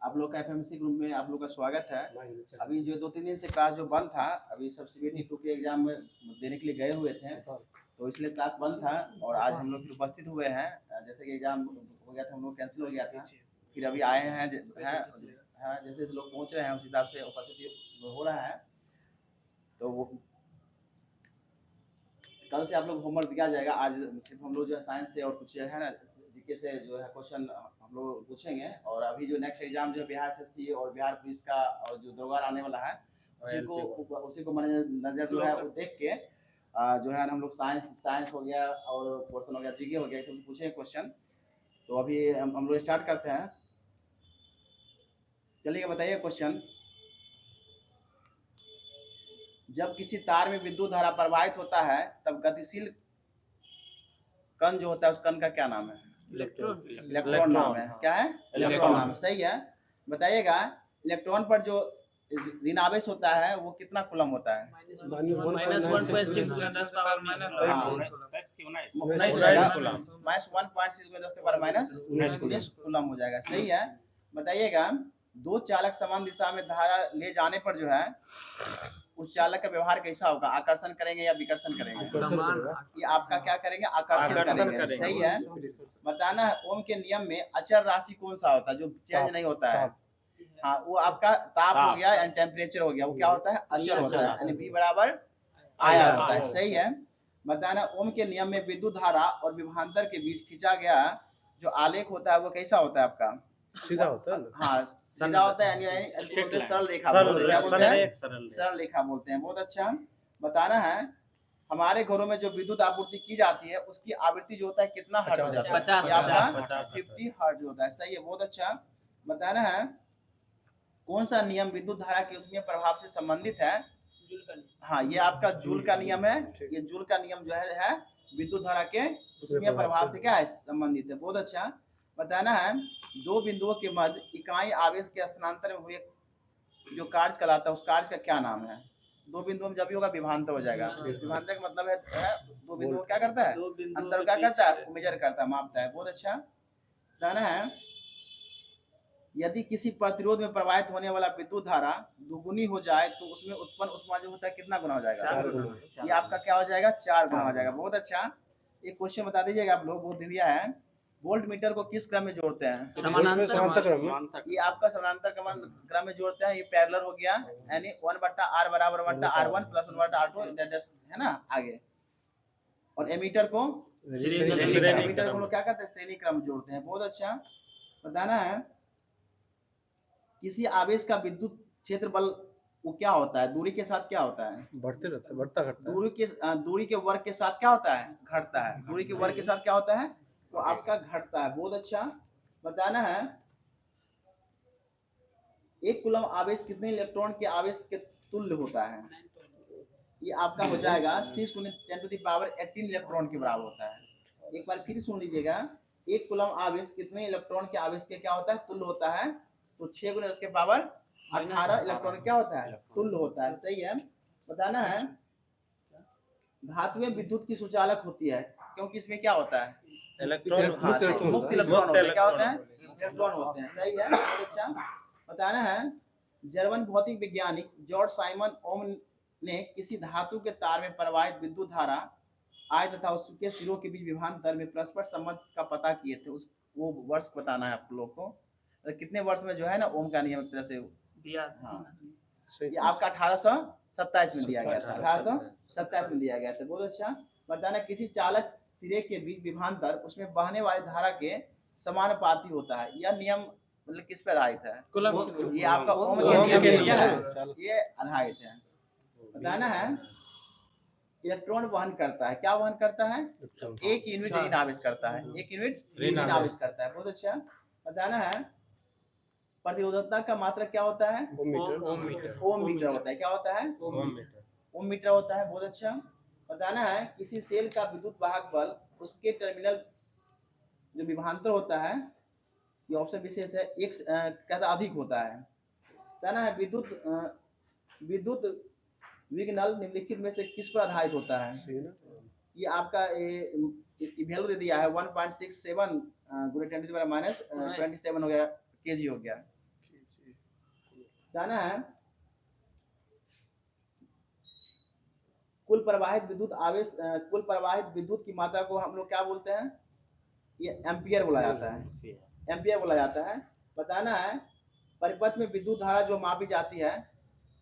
आप लोग का एफएमसी ग्रुप में आप लोग का स्वागत है। अभी जो 2-3 दिन से क्लास जो बंद था, अभी सब सीबीटी 2 के एग्जाम में देने के लिए गए हुए थे, तो इसलिए क्लास बंद था और आज हम लोग उपस्थित हुए हैं। जैसे कि एग्जाम हो गया था, हम लोग कैंसिल हो गया था, फिर अभी आए हैं जैसे लोग पहुंच रहे हैं उस हिसाब से उपस्थित हो रहा है। तो वो कल से आप लोग होमवर्क दिया जाएगा। आज सिर्फ हम लोग जो है साइंस से और कुछ है ना जीके से जो है क्वेश्चन हम लोग पूछेंगे। और अभी जो नेक्स्ट एग्जाम जो है बिहार एसएससी और बिहार पुलिस का और जो दो बार आने वाला है उसी को नजर जो है वो देख के जो है हम लोग साइंस हो गया और पोर्शन हो गया, जीके हो गया, सब पूछेंगे क्वेश्चन। तो अभी हम लोग स्टार्ट करते हैं। चलिए बताइए क्वेश्चन। जब किसी तार में विद्युत धारा प्रवाहित होता है तब गतिशील कण जो होता है उस कण का क्या नाम है? इलेक्ट्रॉन नाम है। क्या है? इलेक्ट्रॉन नाम है। सही है। बताइएगा इलेक्ट्रॉन पर जो ऋण आवेश होता है वो कितना कूलम होता है? -1.6 × 10 पावर -19 कूलम हो जाएगा। सही है। बताइएगा दो चालक समान दिशा में धारा ले जाने पर जो है उस चालक का व्यवहार कैसा होगा? आकर्षण करेंगे या विकर्षण करेंगे? समान। ये आपका क्या करेंगे? आकर्षण करेंगे। सही है। बताना है ओम के नियम में अचर राशि कौन सा होता है जो चेंज नहीं होता है? हाँ, वो आपका ताप हो गया एंड टेम्परेचर हो गया, वो क्या होता है? अचर होता है, यानी V बराबर आया होता है। सही है। बताना ओम के नियम में विद्युत धारा और विभवांतर के बीच खींचा गया जो आलेख होता है वो कैसा होता है आपका? सीधा होता है। हाँ, सीधा होता है, यानी सरल रेखा सरल रेखा बोलते हैं। बहुत अच्छा। बताना है हमारे घरों में जो विद्युत आपूर्ति की जाती है उसकी आवृत्ति जो होता है कितना हर्ट्ज हो जाता है? 50 हर्ट्ज होता है। सही है। बहुत अच्छा। बताना है कौन सा नियम विद्युत धारा के उसमें प्रभाव से संबंधित है? हाँ, ये आपका जूल का नियम है। ये जूल का नियम जो है विद्युत धारा के उसमें प्रभाव से क्या है? संबंधित है। बहुत अच्छा। बताना है दो बिंदुओं के मध्य इकाई आवेश के स्थानांतर में हुए जो कार्य कहलाता है उस कार्य का क्या नाम है? दो बिंदुओं में जब भी होगा विभवांतर हो जाएगा। विभवांतर का मतलब है दो बिंदुओं क्या करता है? अंतर क्या करता है? मेजर करता है, मापता है। बहुत अच्छा। बताना है यदि किसी प्रतिरोध में प्रवाहित होने वाला विद्युत धारा दुगुनी हो जाए तो उसमें उत्पन्न ऊष्मा जो होता है कितना गुना हो जाएगा? 4 गुना। ये आपका क्या हो जाएगा? 4 गुना हो जाएगा। बहुत अच्छा। एक क्वेश्चन बता दीजिएगा आप लोग, बहुत दिया है। वोल्ट मीटर को किस क्रम में जोड़ते हैं? समांतर क्रम में। ये आपका समानांतर क्रम में जोड़ते हैं। ये पैरेलल हो गया, यानी 1/r बराबर 1/r1 प्लस 1/r2 है ना आगे। और एमीटर को एमीटर को क्या करते हैं? श्रेणी क्रम जोड़ते हैं। बहुत अच्छा। बताना है किसी आवेश का विद्युत क्षेत्र बल वो क्या होता है? दूरी के साथ क्या होता है? बढ़ते रहता है, बढ़ता घटता है। दूरी के वर्ग के साथ क्या होता है? घटता है। दूरी के वर्ग के साथ क्या होता है? तो आपका घटता है। बहुत अच्छा। बताना है 1 कूलम आवेश कितने इलेक्ट्रॉन के आवेश के तुल्य होता है? ये आपका हो जाएगा 6 × 10⁻18 इलेक्ट्रॉन के बराबर होता है। एक बार फिर सुन लीजिएगा 1 कूलम आवेश कितने इलेक्ट्रॉन के आवेश के क्या होता है? तुल्य होता है। तो 6 × 10⁻18 इलेक्ट्रॉन क्या होता है? तुल्य होता है। सही है। बताना है धातुएं विद्युत की सुचालक होती है क्योंकि इसमें क्या होता है? मुक्त इलेक्ट्रॉन होते हैं। क्या होता है? इलेक्ट्रॉन होते हैं। सही है। अच्छा। बताना है जर्मन भौतिक वैज्ञानिक जॉर्ज साइमन ओम ने किसी धातु के तार में प्रवाहित विद्युत धारा आय तथा उसके सिरों के बीच विभवांतर में परस्पर संबंध का पता किए थे। उस वो वर्ष बताना है आप लोग को। कितने वर्ष में जो है ना ओम का नियम एक तरह से दिया। हाँ, ये आपका 1827 में दिया गया था। 1827 में दिया गया था। बहुत अच्छा। बताना किसी चालक सिरे के बीच विभवांतर उसमें बहने वाली धारा के समानुपाती होता है। यह नियम मतलब किस पे आधारित है? ये आपका ओम के नियम है, ये आधारित है। बताना है इलेक्ट्रॉन वहन करता है। क्या वहन करता है? 1 यूनिट ऋण आवेश करता है। 1 यूनिट ऋण आवेश करता है। बहुत अच्छा। बताना है प्रतिरोधकता का मात्रक क्या होता है? ओम मीटर होता है। क्या होता है? ओम मीटर होता है। बहुत अच्छा। बताना है किसी सेल का विद्युत वाहक बल उसके टर्मिनल जो विभवांतर होता है, ये ऑप्शन विशेष है, एक कहता अधिक होता है। बताना है विद्युत विघ्नल निम्नलिखित में से किस पर आधारित होता है? ये आपका वैल्यू दे दिया है 1.67 × 10⁻⁻27 हो गया, केजी हो गया। बताना है कुल प्रवाहित विद्युत आवेश कुल प्रवाहित विद्युत की मात्रा को हम लोग क्या बोलते हैं, ये एम्पियर बोला जाता है, एम्पियर बोला जाता है। बताना है परिपथ में विद्युत धारा जो मापी जाती है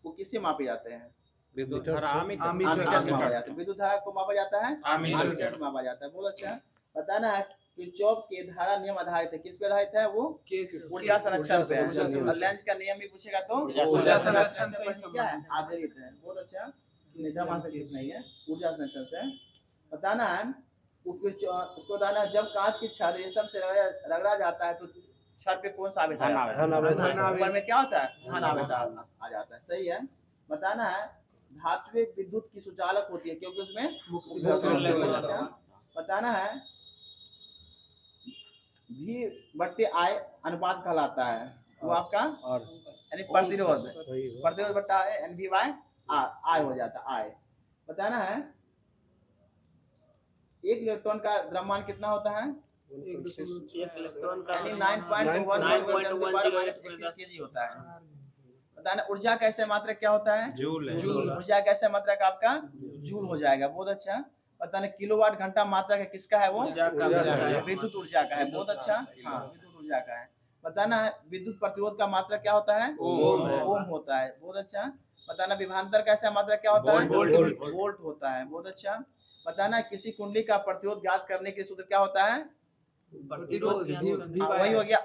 वो किससे मापे जाते हैं, विद्युत धारा आमीटर से मापा जाता है। विद्युत धारा को मापा जाता है आमीटर आमीटर से मापा जाता है। बहुत अच्छा। बताना है किरचॉफ के धारा नियम आधारित है, किस पे आधारित है वो, ऊर्जा संरक्षण पे है। और लेंज का नियम भी पूछेगा तो ऊर्जा संरक्षण से पर क्या है, आधारित है। बहुत अच्छा, निजाम आधारित नहीं है, ऊर्जा संरक्षण से। बताना है उसको बताना है जब कांच की छड़ रेशम से रगड़ा जाता है तो छड़ पे कौन सा आवेश आ जाता है, ऊपर में क्या होता है, धन आवेश आ जाता है। सही है। बताना है धात्विक विद्युत की सुचालक होती है क्योंकि उसमें मुक्त। अच्छा। बताना है भी बट्टे आय अनुपात कहलाता है, वो आपका और यानी प्रतिरोध, वही हुआ। प्रतिरोध बट्टा एन वी बाय आय हो जाता है, आय। बताना है एक इलेक्ट्रॉन का द्रव्यमान कितना होता है, एक इलेक्ट्रॉन का यानी 9.11 kg होता है। बताना ऊर्जा का ऐसे मात्रक क्या होता है, जूल है। जूल। ऊर्जा का ऐसे मात्रक आपका जूल हो जाएगा। बहुत अच्छा। बताना किलोवाट घंटा मात्रक है किसका है वो, ऊर्जा का है। विद्युत ऊर्जा का है। बहुत अच्छा, हाँ विद्युत ऊर्जा का है। बताना है विद्युत प्रतिरोध का मात्रक क्या होता है, ओम है। ओम होता है। बहुत अच्छा। बताना विभवांतर का ऐसा मात्रक क्या होता है, वोल्ट। वोल्ट होता है। बहुत अच्छा। बताना किसी कुंडली का प्रतिरोध ज्ञात करने के सूत्र क्या होता है, प्रतिरोध वही हो गया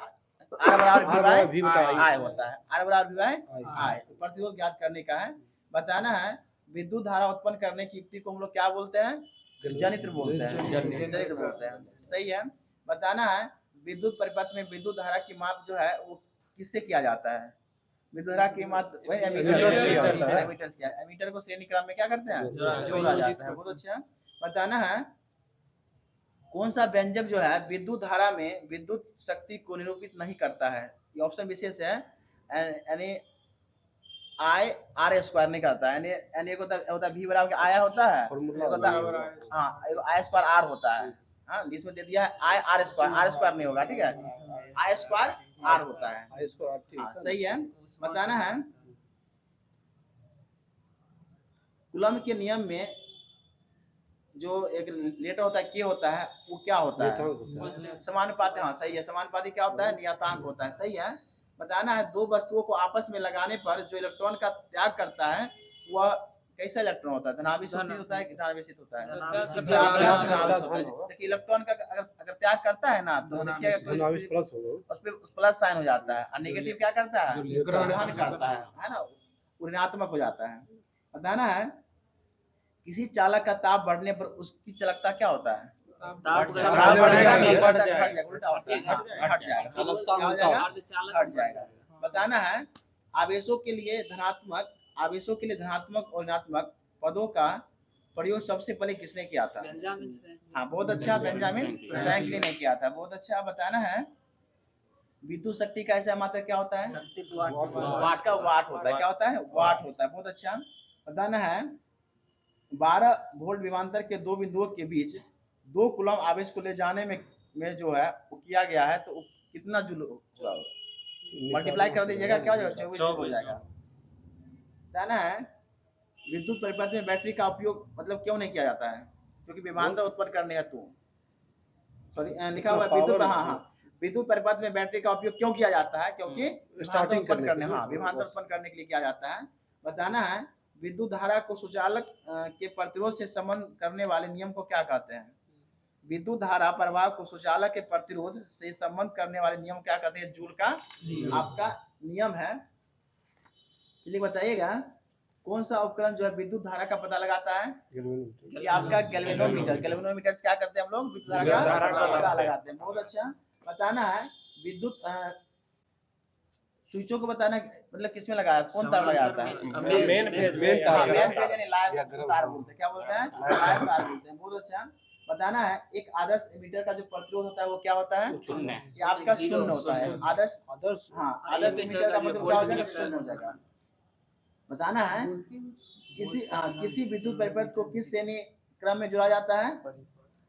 R बराबर V बाय I होता है, R बराबर V बाय I प्रतिरोध ज्ञात करने का है। बताना है विद्युत धारा उत्पन्न करने की युक्ति को हम लोग क्या बोलते हैं, जनित्र बोलते हैं, जनित्र बोलते हैं। सही है। बताना है विद्युत परिपथ में विद्युत धारा की माप जो है वो किससे किया जाता है, विद्युत धारा की माप वही एमीटर से। एमीटर को श्रेणी क्रम में क्या करते हैं, जोड़ा जाता है। बहुत अच्छा। बताना है कौन सा व्यंजक जो है विद्युत धारा में विद्युत शक्ति को निरूपित नहीं करता है, ये ऑप्शन विशेष है। यानी आई आर स्क्वायर नहीं करता है, यानी एक होता है वी बराबर आई आर होता है, हाँ एक आई स्क्वायर आर होता है। हाँ इसमें दे दिया है आई आर स्क्वायर नहीं होगा, ठीक है, आई स्क्वायर आर होता है। हाँ सही है। बताना है कूलम के नियम में जो एक लेटर होता है के होता है वो क्या होता है, समानुपाती। हाँ सही है, समानुपाती क्या होता है, नियतांक होता है। सही है। बताना है दो वस्तुओं को आपस में लगाने पर जो इलेक्ट्रॉन का त्याग करता है वह कैसा इलेक्ट्रॉन होता है, धनावेशित होता है कि ऋणावेशित होता है। देखिए इलेक्ट्रॉन का अगर त्याग करता है ना तो देखिए उस पे प्लस साइन हो जाता है, और नेगेटिव क्या करता है, ग्रहण करता है ना, ऋणात्मक हो जाता है। बताना है किसी चालक का ताप बढ़ने पर उसकी चालकता क्या होता है, हट जाएगा। बताना है आवेशों के लिए धनात्मक और ऋणात्मक पदों का प्रयोग सबसे पहले किसने किया था, हाँ बहुत अच्छा, बेंजामिन फ्रैंकलिन ने किया था। बहुत अच्छा। बताना है विद्युत शक्ति का ऐसा मात्रा क्या होता है, इसका वाट होता है, क्या होता है, वाट होता है। बहुत अच्छा। बताना है 12 वोल्ट विभवांतर के दो बिंदुओं के बीच 2 कूलम आवेश को ले जाने में जो है वो किया गया है, तो कितना जूल मल्टीप्लाई कर दीजिएगा, क्या हो जाएगा, 24 हो जाएगा। बताना है विद्युत परिपथ में बैटरी का उपयोग मतलब क्यों नहीं किया जाता है, क्योंकि विभवांतर उत्पन्न करने हेतु, सॉरी लिखा हुआ विद्युत, हाँ विद्युत परिपथ में बैटरी का उपयोग क्यों किया जाता है, क्योंकि विभवांतर उत्पन्न करने, हाँ विभवांतर उत्पन्न करने के लिए किया जाता है। बताना है विद्युत धारा को सुचालक के प्रतिरोध से संबंध करने वाले नियम को क्या कहते हैं, विद्युत धारा प्रवाह को सुचालक के प्रतिरोध से संबंध करने वाले नियम क्या कहते हैं, जूल का आपका नियम है। चलिए बताइएगा कौन सा उपकरण जो है विद्युत धारा का पता लगाता है, ये आपका गैल्वेनोमीटर। गैल्वेनोमीटर से क्या करते हैं हम लोग, विद्युत धारा का पता लगाते हैं। बहुत अच्छा। बताना है विद्युत स्विचों को बताना मतलब किसमें लगाया, कौन तार लगाता है, मेन फेज यानी लाइव तार बोलते हैं, क्या बोलते हैं, लाइव तार बोलते हैं। बहुत अच्छा। बताना है एक आदर्श एमीटर का जो प्रतिरोध होता है वो क्या होता है, ये आपका शून्य होता है। आदर्श हाँ आदर्श एमीटर का मतलब क्या हो जाएगा, शून्य हो जाएगा। बताना है किसी विद्युत परिपथ को किस श्रेणी क्रम में जोड़ा जाता है,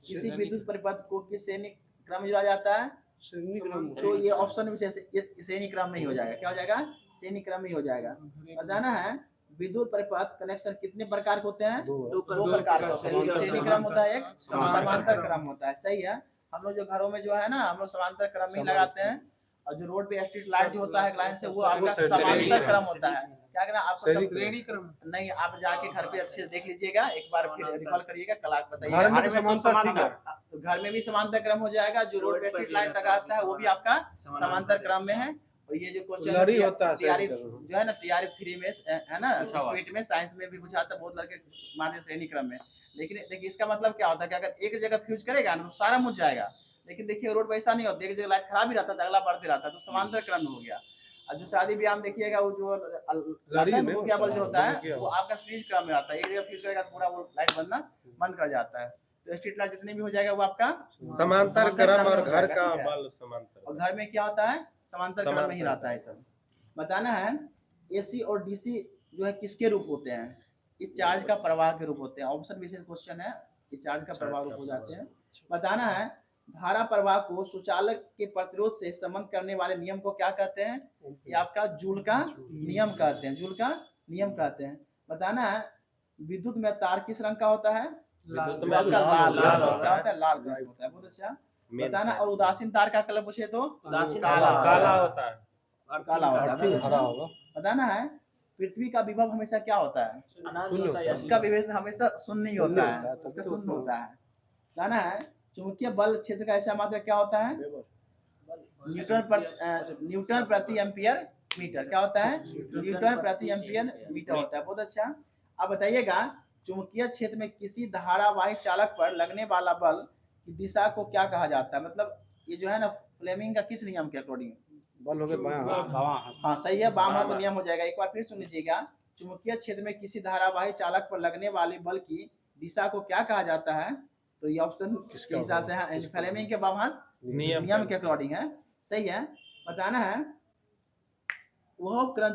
किसी विद्युत परिपथ को किस श्रेणी क्रम में जोड़ा जाता है, श्रेणी क्रम तो ये ऑप्शन में श्रेणी क्रम में ही हो जाएगा। क्या हो जाएगा? श्रेणी क्रम में ही हो जाएगा। बताना है विद्युत परिपथ कनेक्शन कितने प्रकार के होते हैं? दो दो प्रकार का होता है। एक श्रेणी क्रम होता है, एक समांतर क्रम होता है। सही है। हम लोग जो घरों में जो है ना, हम लोग समांतर क्रम में ही लगाते हैं, और जो रोड पे स्ट्रीट लाइट जो होता है लाइन से, वो आपका समांतर क्रम होता है। क्या करना आपको? श्रेणी क्रम नहीं, आप जाके घर पे अच्छे से देख लीजिएगा, एक बार फिर रिकॉल करिएगा, कल आप घर बताइएगा। में तो समांतर ठीक है। तो घर में भी समांतर क्रम हो जाएगा। जो रोड पे स्ट्रीट लाइट लगाता है वो भी आपका समांतर क्रम में है। और ये जो लड़ी होता है तैयारी श्रेणी क्रम। जो है ना, तैयारी 3 में है ना, 6 में साइंस में भी बुझाता है, बहुत लड़के मारते हैं श्रेणी क्रम में। लेकिन देखिए इसका मतलब क्या होता है कि अगर एक जगह फ्यूज करेगा ना तो सारा मुझ जाएगा। लेकिन देखिए रोड पे ऐसा नहीं होता, एक जगह लाइट खराब ही रहता है, अगला बढ़ते रहता है, तो समांतर क्रम में हो गया। और जो शादी ब्याह में देखिएगा, वो जो लड़ी में मुखिया बल जो होता है मुखिया वो आपका सीरीज क्रम में आता है। एक जगह फ्यूज करेगा तो पूरा वो लाइट बनना बंद कर जाता है। तो स्ट्रीट लाइट जितने भी हो जाएगा वो आपका समांतर क्रम और घर का ठीक है। बल समांतर। और घर में क्या होता है? समांतर क्रम में ही रहता है सब। बताना है एसी और डीसी जो है किसके रूप होते हैं? इस चार्ज का प्रवाह के रूप होते हैं। ऑप्शन विशेष क्वेश्चन है, इस चार्ज का प्रवाह रूप हो जाते हैं। बताना है धारा प्रवाह को सुचालक के प्रतिरोध से संबंध करने वाले नियम को क्या कहते हैं? ये आपका जूल का नियम कहते हैं। जूल का नियम कहते हैं। बताना है विद्युत में तार किस रंग का होता है? विद्युत तो में आपका लाल लाल क्या होता होता है? लाल रंग होता है। बहुत अच्छा। मेन बताना और उदासीन तार का कलर पूछे तो उदासीन काला काला होता है। काला होता है। अर्थिंग हरा होगा। बताना है पृथ्वी का विभव हमेशा क्या होता है? अनंत होता है या उसका विभव हमेशा शून्य ही होता शून्य होता है, है, तभी उसका तो शून्य उसमें- होता है। जाना है चुंबकीय बल क्षेत्र का ऐसा मात्रा क्या होता है? न्यूटन प्रति एम्पियर मीटर। क्या होता है? न्यूटन प्रति एम्पियर मीटर होता है। बहुत अच्छा। अब बताइएगा चुंबकीय क्षेत्र में किसी धारावाही चालक पर लगने वाला बल की दिशा को क्या कहा जाता है? मतलब ये जो है ना फ्लेमिंग का किस नियम के अकॉर्डिंग? बल हो गए बायां हाँ सही है, बाम हाथ से नियम हो जाएगा। एक बार फिर सुन लीजिएगा। चुंबकीय क्षेत्र में किसी धारावाही चालक पर लगने वाले बल की दिशा को क्या कहा जाता है? तो ये ऑप्शन के किसका हिसाब से है फ्लेमिंग के बाम हाथ नियम के अकॉर्डिंग है। सही है। बताना है वह उपकरण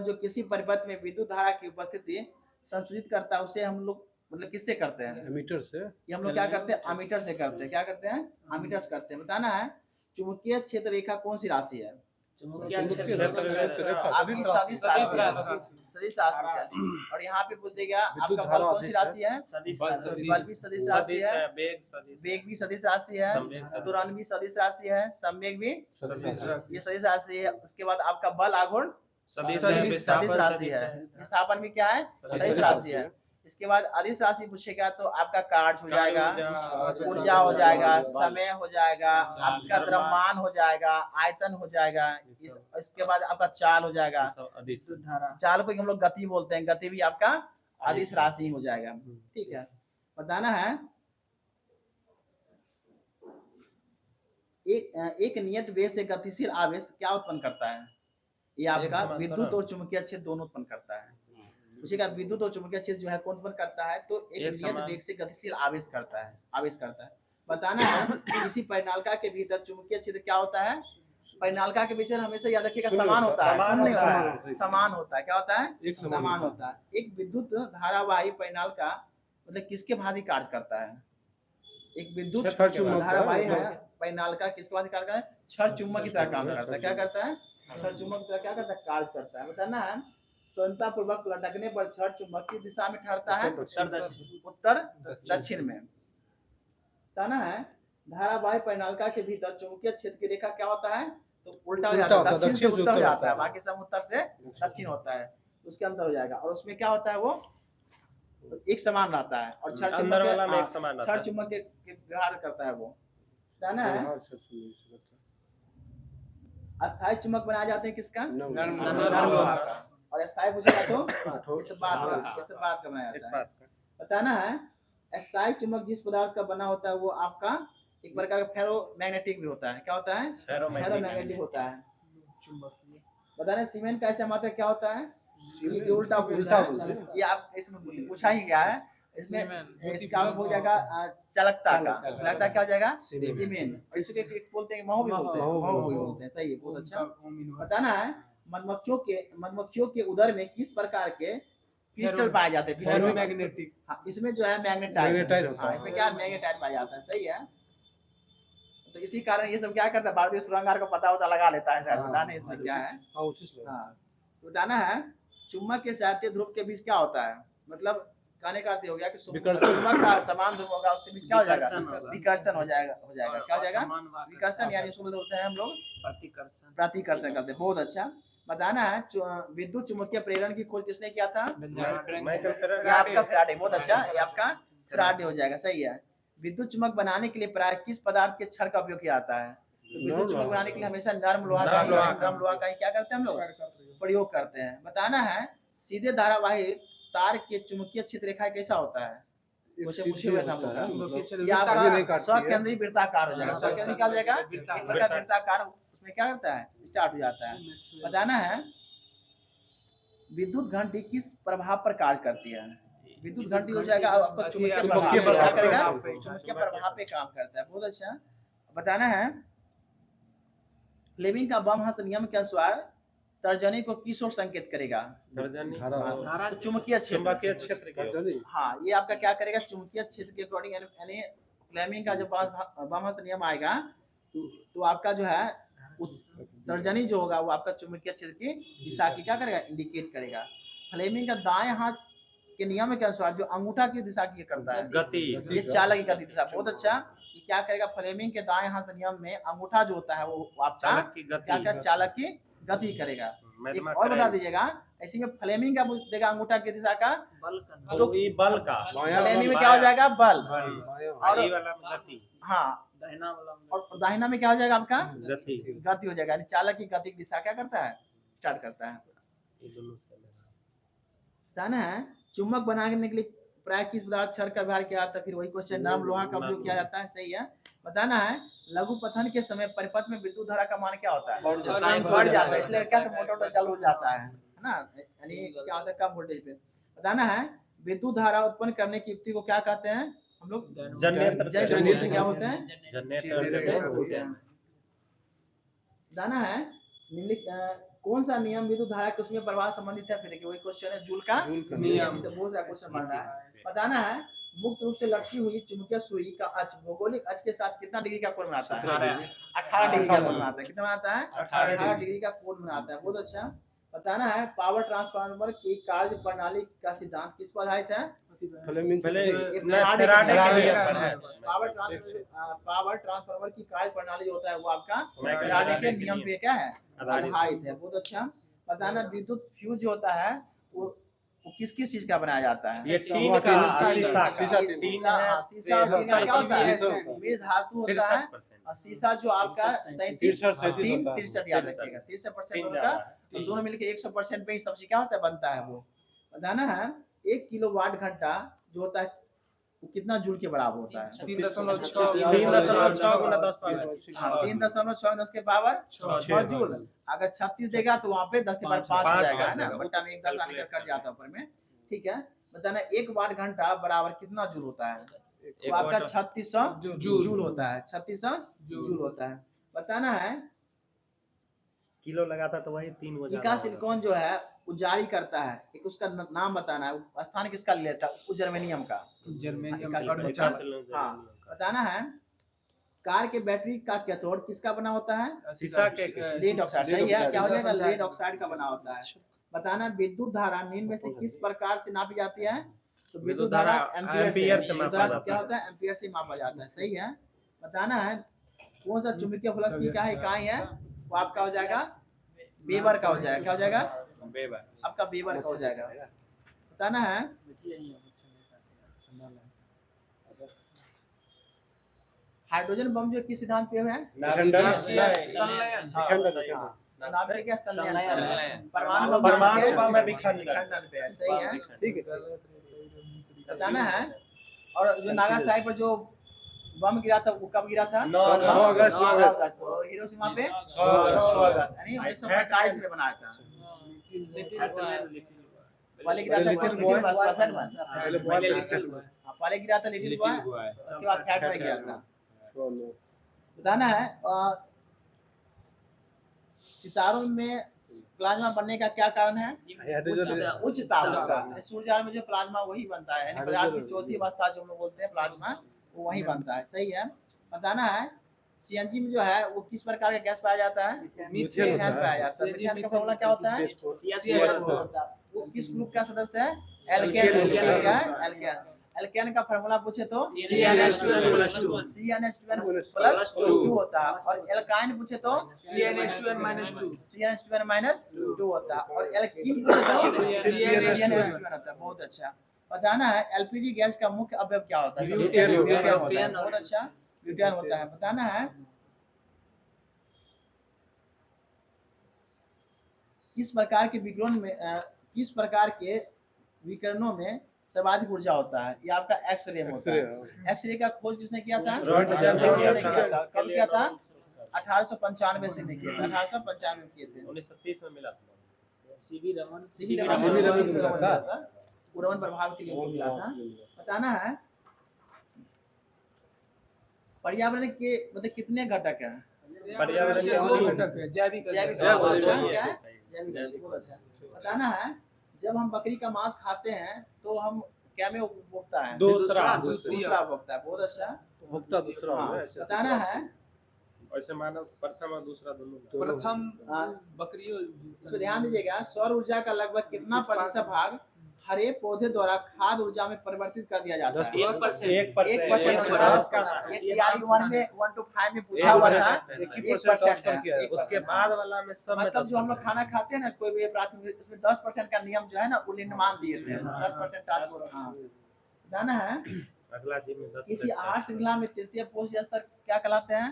जो किसी परिपथ में विद्युत धारा की उपस्थिति संशोधित करता है, उसे हम लोग मतलब किससे करते हैं? मीटर से। ये हम लोग क्या करते हैं? अमीटर से करते हैं। क्या करते हैं? अमीटर से करते हैं। बताना है चुंबकीय क्षेत्र रेखा कौन सी राशि है? चुंबकीय क्षेत्र आपकी सदिश राशि है। और यहाँ पे बोलिएगा आपका बल कौन सी राशि है? बल भी सदिश राशि है, वेग भी सदिश राशि है, त्वरण भी सदिश राशि है, संवेग भी ये सदिश राशि है। उसके बाद आपका बल आघूर्ण सदिश राशि है, विस्थापन भी क्या है? सदिश राशि है। इसके बाद अदिश राशि पूछेगा तो आपका कार्य हो जाएगा, ऊर्जा हो जाएगा, समय हो जाएगा, आपका द्रव्यमान हो जाएगा, आयतन हो जाएगा। इसके बाद आपका चाल हो जाएगा। चाल को हम लोग गति बोलते हैं, गति भी आपका अदिश राशि हो जाएगा। ठीक है। बताना है एक नियत वेग से गतिशील आवेश क्या उत्पन्न करता है? ये आपका विद्युत और चुंबकीय क्षेत्र दोनों उत्पन्न करता है। पूछेगा विद्युत और चुंबकीय क्षेत्र जो है कौन उत्पन्न करता है? तो एक नियत वेग से गतिशील आवेश करता है। बताना है किसी परिनालिका के भीतर चुंबकीय क्षेत्र क्या होता है? परिनालिका के भीतर हमेशा याद रखिएगा समान होता है, समान होता है। क्या होता है? समान होता है। एक विद्युत धारावाही परिनालिका मतलब किसके भांति कार्य करता है? एक विद्युत धारावाही है परिनालिका किसके भांति कार्य करता है? क्षर चुम्बक की तरह काम करता है। क्या करता है? क्षर चुम्बक की तरह क्या करता है? कार्य करता है। बताना है स्वतंत्रता पूर्वक लटकने पर क्षर चुंबक की दिशा में ठहरता है उत्तर दक्षिण में। बताना है धारावाही परिनालिका के भीतर चुंबकीय क्षेत्र की रेखा क्या होता है? तो उल्टा हो जाता है, दक्षिण से उत्तर हो जाता है, बाकी सब उत्तर से दक्षिण होता है, उसके अंतर हो जाएगा। और उसमें क्या होता है? वो एक समान रहता है। और क्षर चुंबक के व्यवहार करता है वो। जाना है अस्थायी चुंबक बनाए जाते हैं किसका? नरम लोहा का। और स्थायी पूछेगा तो इस्पात का बनाया जाता है। बताना है अस्थायी चुंबक जिस पदार्थ का बना होता है वो आपका एक प्रकार का फेरोमैग्नेटिक भी होता है। क्या होता है? फेरोमैग्नेटिक होता है। बताना सीमेंट का ऐसा मात्रा क्या होता है? ये उल्टा है। ये आप इसमें पूछा ही गया है। इसमें इसका हो जाएगा चालकता का। चालकता क्या हो जाएगा? सीमेंट। और इसको बोलते हैं महो भी बोलते हैं। सही है, बहुत अच्छा। बताना है मधुमक्खियों के उदर में किस प्रकार के क्रिस्टल पाए जाते हैं? फेरोमैग्नेटिक। हाँ, इसमें जो है मैग्नेटाइट। हाँ, इसमें क्या मैग्नेटाइट पाया जाता है। सही है। तो इसी कारण ये सब क्या करता है, भारतीय सुरंगार को पता लगा लेता है शायद, पता नहीं इसमें क्या है। हाँ उसी से हाँ, तो बताना है चुंबक के सहायक ध्रुव के बीच क्या होता है, मतलब कहने का अर्थ ये हो गया कि विकर्षण। चुंबक का समान ध्रुव होगा, उसके बीच क्या हो जाएगा, विकर्षण होगा। विकर्षण हो जाएगा क्या हो जाएगा, असमान वाक विकर्षण, यानी उसको बोलते हैं हम लोग प्रतिकर्षण। प्रतिकर्षण करते हैं। बहुत अच्छा। बताना है विद्युत चुम्बकीय प्रेरण की खोज किसने किया था, माइकल फेराडे। ये आपका फैराडे। बहुत अच्छा, ये आपका फैराडे हो जाएगा, सही है। विद्युत चुम्बक बनाने के लिए प्राय किस पदार्थ के क्षण का उपयोग किया जाता है, तो विद्युत चुम्बक बनाने के लिए हमेशा नर्म लोहा का ही क्या करते हैं हम लोग, प्रयोग करते हैं। बताना है सीधे धारावाहिक तार के चुंबकीय क्षेत्र रेखा कैसा होता है, मुझे मुश्किल हुआ था हम लोग का। ये आगे नहीं आपका काटती है। सकेंद्रीय वृत्ताकार हो जाएगा, सकेंद्रीय क्या हो जाएगा, एक प्रकार वृत्ताकार, उसमें क्या करता है, स्टार्ट हो जाता है। बताना है विद्युत घंटी किस प्रभाव पर कार्य करती है, विद्युत घंटी हो जाएगा आपका चुंबकीय चुंबकीय प्रभाव प्रभाव करेगा, पे। चुंबकीय प्रभाव पे काम करता है। बहुत अच्छा। बताना है फ्लेमिंग का बम हस्त नियम के अनुसार तर्जनी को किस ओर संकेत करेगा, तर्जनी धारा धारा तो चुंबकीय क्षेत्र। चुंबकीय क्षेत्र के तर्जनी। हाँ, ये आपका क्या करेगा, चुंबकीय क्षेत्र के अकॉर्डिंग, यानी फ्लेमिंग का जब बम हस्त नियम आएगा तो आपका जो है तर्जनी जो होगा वो आपका चुंबकीय क्षेत्र की दिशा की क्या करेगा, इंडिकेट करेगा। फ्लेमिंग का दाएं हाथ के नियम के अनुसार जो अंगूठा की दिशा की करता है, गति ये चालक की गति दिशा। बहुत अच्छा। ये क्या करेगा, फ्लेमिंग के दाएं हाथ नियम में अंगूठा जो होता है वो आपका चालक की क्या गति करेगा, चालक की गति करेगा। एक मैथमा और बता करेंट। दीजिएगा, ऐसे में फ्लेमिंग का देगा अंगूठा की दिशा का, बल का तो ये बल का बायां फ्लेमिंग में क्या हो जाएगा, बल। बायां। और ये वाला में गति हाँ, दाहिना वाला में और दाहिना में क्या हो जाएगा आपका, गति गति हो जाएगा, यानी चालक की गति की दिशा क्या करता है, स्टार्ट करता है। ये दोनों से लेना। बताना है चुंबक बनाने के लिए प्राय किस पदार्थ क्षण का व्यवहार किया जाता है, फिर वही क्वेश्चन, नरम लोहा का उपयोग किया जाता है, सही है। बताना है लघु पथन के समय परिपथ में विद्युत धारा का मान क्या होता है, बढ़ जाता है। बढ़ जाता है, इसलिए क्या मोटर चालू हो जाता है ना, यानी क्या होता है, कम वोल्टेज पे। बताना है विद्युत धारा उत्पन्न करने की युक्ति को क्या कहते हैं हम लोग, जनरेटर जनरेटर क्या होते हैं, जनरेटर होते हैं। बताना है निम्नलिखित कौन सा नियम विद्युत धारा के उसमें प्रवाह संबंधित है, फिर देखिए वही क्वेश्चन है, जूल का जूल का नियम से बहुत सारा क्वेश्चन बन रहा है। बताना है मुक्त रूप से लटकी हुई चुंबकीय सुई का अक्ष भौगोलिक अक्ष के साथ कितना डिग्री का कोण बनाता है, 18 डिग्री का कोण बनाता है। कितना बनाता है, 18 डिग्री का कोण बनाता है। बहुत अच्छा। बताना है पावर ट्रांसफार्मर की कार्य प्रणाली का सिद्धांत किस पर आधारित है, फ्लेमिंग पहले ये फैराडे फैराडे के के नियम नियम पर पर है। है। पावर ट्रांसफार्मर की कार्य प्रणाली जो होता है वो आपका फैराडे फैराडे के के नियम नियम पे क्या है, आधारित आधारित है। बहुत अच्छा। बताना विद्युत फ्यूज जो होता है वो किस किस चीज का बनाया जाता है, ये टीन का शीशा का शीशा शीशा, हाँ, शीशा और टीन का क्या होता है, ये धातु होता है। 63% और शीशा जो आपका 37 37 होता है। 63 याद रखिएगा, 63% होगा, तो दोनों मिलकर 100% पे ही सब्जी क्या होता है, बनता है वो। बताना है 1 किलोवाट घंटा जो होता है वो कितना जूल के बराबर होता है, 3.6 गुना 10 पावर। हाँ, 3.6 के पावर 6 जूल। अगर 36 देगा तो वहाँ पे 10 के बाद 5 हो पाँच जाएगा, हो है ना, जाएगा। बट्टा में 1 10 आने का कट जाता है ऊपर में, ठीक है। बताना 1 वाट घंटा बराबर कितना जूल होता है, तो आपका 3600 जूल होता है, 3600 जूल होता है। बताना है किलो लगाता तो वही 3 हो इका जाता सिलिकॉन जो है वो जारी करता है, एक उसका नाम बताना है, वो स्थान किसका लेता है, वो जर्मेनियम का। हाँ, बताना है कार के बैटरी का कैथोड किसका बना होता है, शीशा के लेड ऑक्साइड, सही है। क्या हो जाएगा, लेड ऑक्साइड का बना होता है। बताना विद्युत धारा निम्न में से किस प्रकार से नापी जाती है, तो विद्युत धारा एम्पियर से मापा जाता है। क्या होता है, एम्पियर से मापा जाता है, सही है। बताना है कौन सा चुंबकीय फ्लक्स की क्या इकाई है, वो आपका हो जाएगा वेबर का हो जाएगा, क्या हो जाएगा बेबर आपका वेबर का हो जाएगा। बताना है हाइड्रोजन बम जो किस सिद्धांत पे है, संलयन। नाम पे क्या, संलयन। संलयन। परमाणु बम में विखंडन पे है, सही है। ठीक है। बताना है और जो नागासाकी पर जो बम गिरा था वो कब गिरा था, 9 अगस्त। तो हिरोशिमा पे 6 अगस्त, यानी 1945 में बनाया था। पहले गिरा था लिटिल लिटिल बॉय। बॉय, पहले बॉय पहले गिरा था लिटिल बॉय, उसके बाद फैट बॉय गिरा था। बताना है सितारों में प्लाज्मा बनने का क्या कारण है, उच्च तापमान। सूर्य में जो प्लाज्मा वही बनता है, यानी पदार्थ की चौथी अवस्था जो हम लोग बोलते हैं प्लाज्मा, वो वही बनता है, सही है। बताना है सीएनजी में जो है वो किस प्रकार का गैस पाया जाता है? मीथेन मीथेन होता पाया है। जाता है। मीथेन का फॉर्मूला क्या होता है? CH4 होता है। वो किस ग्रुप का सदस्य है? एल्केन एल्केन होता है। का एल्केन। एल्केन का फॉर्मूला पूछे तो CnH2n+2 CnH2n+2 होता है। और एल्काइन पूछे तो CnH2n-2 CnH2n-2 होता है। और एल्कीन पूछे तो CnH2n होता है। बहुत अच्छा। बताना है एलपीजी गैस का मुख्य अवयव क्या होता है? ब्यूटेन होता है। ब्यूटेन होता है। बहुत अच्छा, ब्यूटेन होता है। बताना है किस प्रकार के विकिरण में किस प्रकार के विकिरणों में सर्वाधिक ऊर्जा होता है? ये आपका एक्सरे में होता है। एक्सरे का खोज किसने किया था? रोंटगेन ने किया था। कब किया था? 1895 से किया था। 1895 में किए थे। 1930 में मिला था। सीवी रमन सीवी रमन रमन मिला मिला था। था। उड़वन प्रभाव के लिए उनको मिला था। बताना है पर्यावरण के मतलब कितने घटक हैं? पर्यावरण के दो दो घटक है, जैविक जैविक जैविक अच्छा, जैविक क्या है? जैविक बहुत अच्छा। बताना है जब हम बकरी का मांस खाते हैं तो हम क्या में उपभोक्ता है? दूसरा दूसरा उपभोक्ता है। बहुत अच्छा। भुगता दूसरा हाँ, होगा ऐसे। बताना है वैसे मानव प्रथम और दूसरा दोनों प्रथम हाँ, बकरियों इसमें ध्यान दीजिएगा सौर ऊर्जा का लगभग कितना प्रतिशत भाग हरे पौधे द्वारा खाद्य ऊर्जा में परिवर्तित कर दिया जाता है? 1%। 1% होता है। एक TRE 1 में 1 to 5 में पूछा हुआ था। 1% है। उसके बाद वाला में सब में मतलब जो हम लोग खाना खाते हैं ना कोई भी प्राथमिक उसमें 10% का नियम जो है ना वो निर्माण दिए थे। 10% ट्रांसपोर्ट। हाँ, जाना है अगला जी में 10 किसी आहार श्रृंखला में तृतीय पोषक स्तर क्या कहलाते हैं?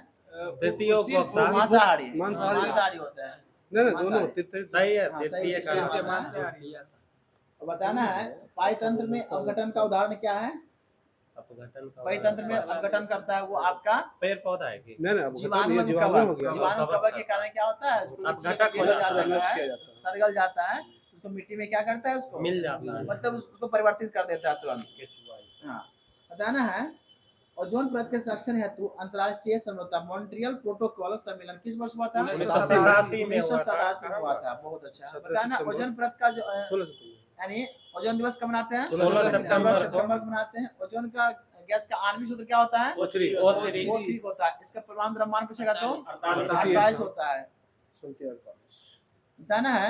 तृतीय उपभोक्ता। मांसाहारी। मांसाहारी। मांसाहारी होते हैं। नहीं नहीं दोनों मांसाहारी। तीसरे सही है हाँ, सही तृतीय है। का इसके मांसाहारी। बताना है पाइतंत्र में अवघटन का उदाहरण क्या है? अपघटन का पाइतंत्र में अवघटन करता है वो आपका पेड़ पौधा है कि नहीं नहीं अब जीवाणु ये में जीवाणु हो गया। जीवाणु कवक के कारण क्या होता है? अपघटक हो गिर जाता जाता है, नष्ट किया है, जाता है। सरगल जाता है। उसको मिट्टी में क्या करता है? उसको मिल जाता है मतलब उसको परिवर्तित कर देता है तुरंत। हाँ, बताना है ओजोन परत के संरक्षण हेतु अंतर्राष्ट्रीय समझौता मॉन्ट्रियल प्रोटोकॉल सम्मेलन किस वर्ष हुआ था? 1987 में हुआ था। 1987 में हुआ था। बहुत अच्छा। 17 बताना सितंबर। ओजोन परत का जो 16 सितंबर। यानी ओजोन दिवस कब मनाते हैं? 16 सितंबर को। को मनाते हैं। ओजोन का गैस का आणविक सूत्र क्या होता है? O3 O3 होता है। इसका परमाणु द्रव्यमान पूछेगा तो 48 होता है। बताना है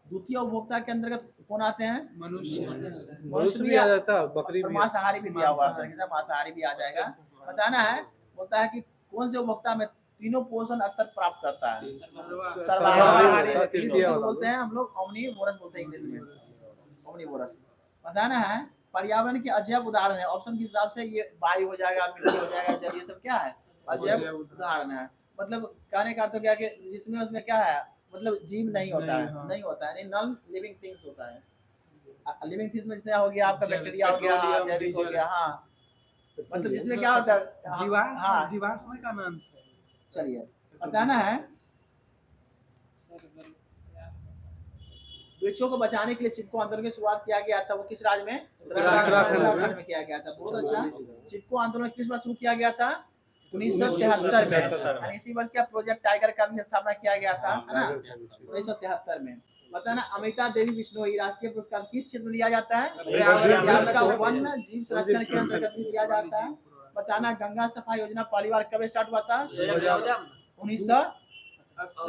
द्वितीय उपभोक्ता के अंतर्गत कौन आते हैं? मनुष्य भी आ जाता है, बकरी और भी। मांसाहारी भी दिया हुआ है। जैसे मांसाहारी भी आ जाएगा। बताना है बोलता है कि कौन से उपभोक्ता में तीनों पोषण स्तर प्राप्त करता है? सर्वाहारी। तृतीय इसको बोलते हैं हम लोग ओमनीवोरस बोलते हैं इंग्लिश में। ओमनीवोरस। बताना है पर्यावरण के अजैव उदाहरण है। ऑप्शन के हिसाब से ये वायु हो जाएगा, मिट्टी हो जाएगा, जल, ये सब क्या है? अजैव उदाहरण है। मतलब कहने का अर्थ क्या कि जिसमें उसमें क्या है मतलब जीव नहीं होता है। नहीं होता है नॉन लिविंग थिंग्स होता है। लिविंग थिंग्स में जैसे हो गया आपका बैक्टीरिया हो गया, जैविक हो गया। हाँ, मतलब जिसमें क्या होता है हाँ जीवाश्म का नाम से चलिए बताना है वृक्षों को बचाने के लिए चिपको आंदोलन की शुरुआत किया गया था। वो किस राज्य में? उत्तराखंड में किया गया था। बहुत अच्छा। चिपको आंदोलन किस वर्ष शुरू किया गया था? 1973 में। यानी इसी वर्ष का प्रोजेक्ट टाइगर का भी स्थापना किया गया था, है ना? 1973 में। बताना अमृता देवी बिश्नोई राष्ट्रीय पुरस्कार किस क्षेत्र में दिया जाता है? पर्यावरण का वन्य जीव संरक्षण के अंतर्गत भी दिया जाता है। बताना गंगा सफाई योजना पहली बार कब स्टार्ट हुआ था? 1900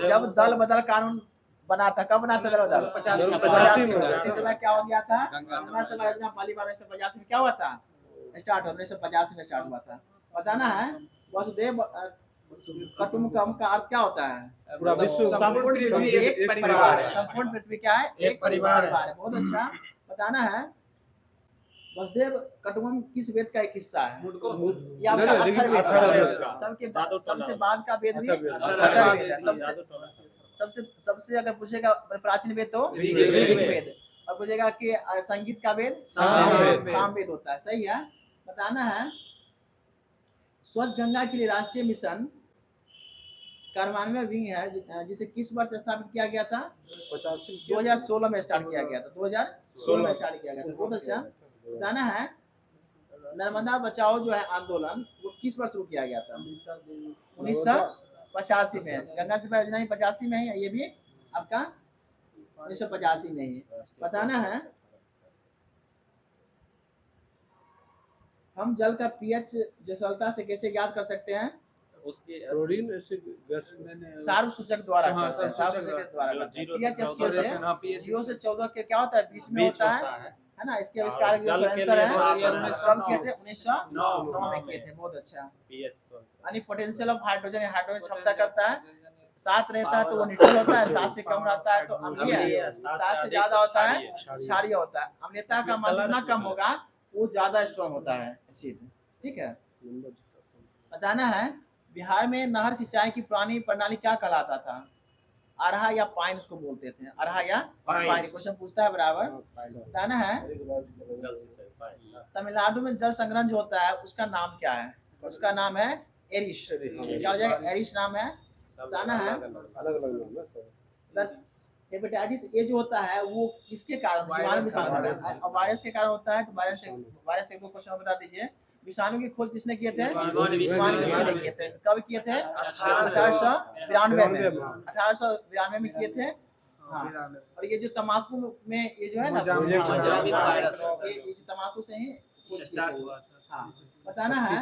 जब दल बदल कानून बना था। कब बना था दल बदल? 85 में। इसी समय क्या हो गया था? गंगा सफाई योजना पहली बार 1985 में क्या हुआ था? स्टार्ट 1985 में स्टार्ट हुआ था। बताना है वसुदेव कुटुंबकम का अर्थ क्या होता है? पूरा विश्व संपूर्ण पृथ्वी एक परिवार है। संपूर्ण पृथ्वी क्या है? एक परिवार है। बहुत अच्छा। बताना है वसुदेव कुटुंबकम किस वेद का एक हिस्सा है? ये आपका अथर्ववेद का। सबसे बाद का वेद भी अथर्ववेद है। सबसे अगर पूछेगा प्राचीन वेद तो ऋग्वेद। और पूछेगा कि संगीत का वेद सामवेद होता है। सही है। बताना है स्वच्छ गंगा के लिए राष्ट्रीय मिशन कार्यान्वयन विंग है जिसे किस वर्ष स्थापित किया गया था? 2016 में स्टार्ट किया गया था। 2016 में स्टार्ट किया गया था। बहुत अच्छा। बताना है नर्मदा बचाओ जो है आंदोलन वो किस वर्ष शुरू किया गया था? 1985 में। गंगा सफाई योजना ही 85 में है। ये भी आपका 1985 में ही। बताना है हम जल का पीएच जो सरलता से कैसे ज्ञात कर सकते हैं? उसके क्लोरीन ऐसे गैस सार्व सूचक द्वारा हाँ, करते हैं, सार्व सार्व सूचक सूचक द्वारा जो करते हैं। 0 पीएच से स्केल 14 से हाँ, pH 0 से 14 के क्या होता है? 20 में बीच होता होता है है ना? इसके आविष्कारक जो जल के सोरेंसर लिए है, सोरेंसर कब किए थे? 1909 में में। किए थे। बहुत अच्छा। पीएच यानी पोटेंशियल ऑफ हाइड्रोजन, हाइड्रोजन क्षमता करता है, 7 रहता है तो वो न्यूट्रल होता है, 7 से कम रहता है तो अम्लीय है, अम्लीय, 7 से ज्यादा होता है क्षारीय। क्षारीय होता है। अम्लता का इसमें मान कलर जितना कुछ कम नहीं। होगा वो ज्यादा स्ट्रॉन्ग होता है एसिड। ठीक है, बताना है बिहार में नहर सिंचाई की पुरानी प्रणाली क्या कहलाता था? अरहा या पाइन उसको बोलते थे, अरहा या पाइन। पाइन। क्वेश्चन पूछता है बराबर। बताना है जल सिंचाई पानी। तमिलनाडु में जल संग्रहण जो होता है उसका नाम क्या है? उसका नाम है एरिश। क्या हो जाएगा? एरिश नाम है। बताना है अलग अलग नाम है सर। हेपेटाइटिस ए जो होता है वो किसके कारण? वायरस विषाणु के के कारण। कारण। और वायरस के कारण होता है तो वायरस से दो क्वेश्चन बता दीजिए। विषाणु की खोज किसने किए थे? विषाणु ने किए थे। कब किए थे? 1893 में। 1893 में किए थे। हाँ। और ये जो तम्बाकू में ये जो है ना, मोजाम्बिक हाँ, मोजाम्बिक वायरस। ये जो तम्बाकू से ही खोज किए स्टार्ट थे। हुआ था। हाँ, बताना है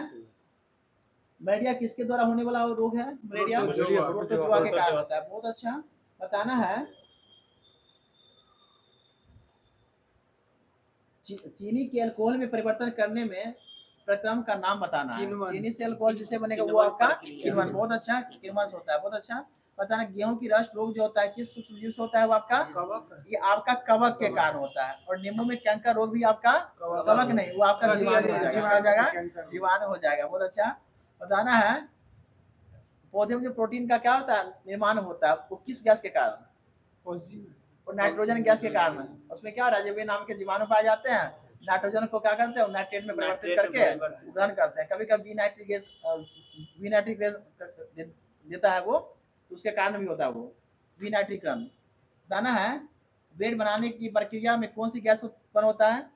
मलेरिया किसके द्वारा होने वाला रोग है? Malaria protozoa. प्रोटोजोआ के कारण होता है। बहुत अच्छा। बताना है चीनी के अल्कोहल में परिवर्तन करने में प्रक्रम का नाम बताना है। किण्वन। चीनी से अल्कोहल जिसे बनेगा वो किण्वन आपका प्रक्रिया। किण्वन। बहुत अच्छा, किण्वन होता है। बहुत अच्छा। बताना गेहूं की रस्ट रोग जो होता है किस सूक्ष्म जीव से होता है? वो आपका कवक। ये आपका कवक के कारण होता है। और नींबू में कैंकर रोग भी आपका कवक नहीं, वो आपका जीवाणु हो जाएगा। जीवाणु हो जाएगा। बहुत अच्छा। बताना है पौधे में जो प्रोटीन का क्या होता है निर्माण होता है वो किस गैस के कारण? और नाइट्रोजन गैस के कारण। उसमें क्या राजवीय नाम के जीवाणु पाए जाते हैं। नाइट्रोजन को क्या करते हैं? नाइट्रेट में परिवर्तित करके ग्रहण करते हैं। कभी कभी विनाइट्रिक गैस देता है वो, तो उसके कारण भी होता है वो विनाइट्रीकरण। बताना है ब्रेड बनाने की प्रक्रिया में कौन सी गैस उत्पन्न होता है?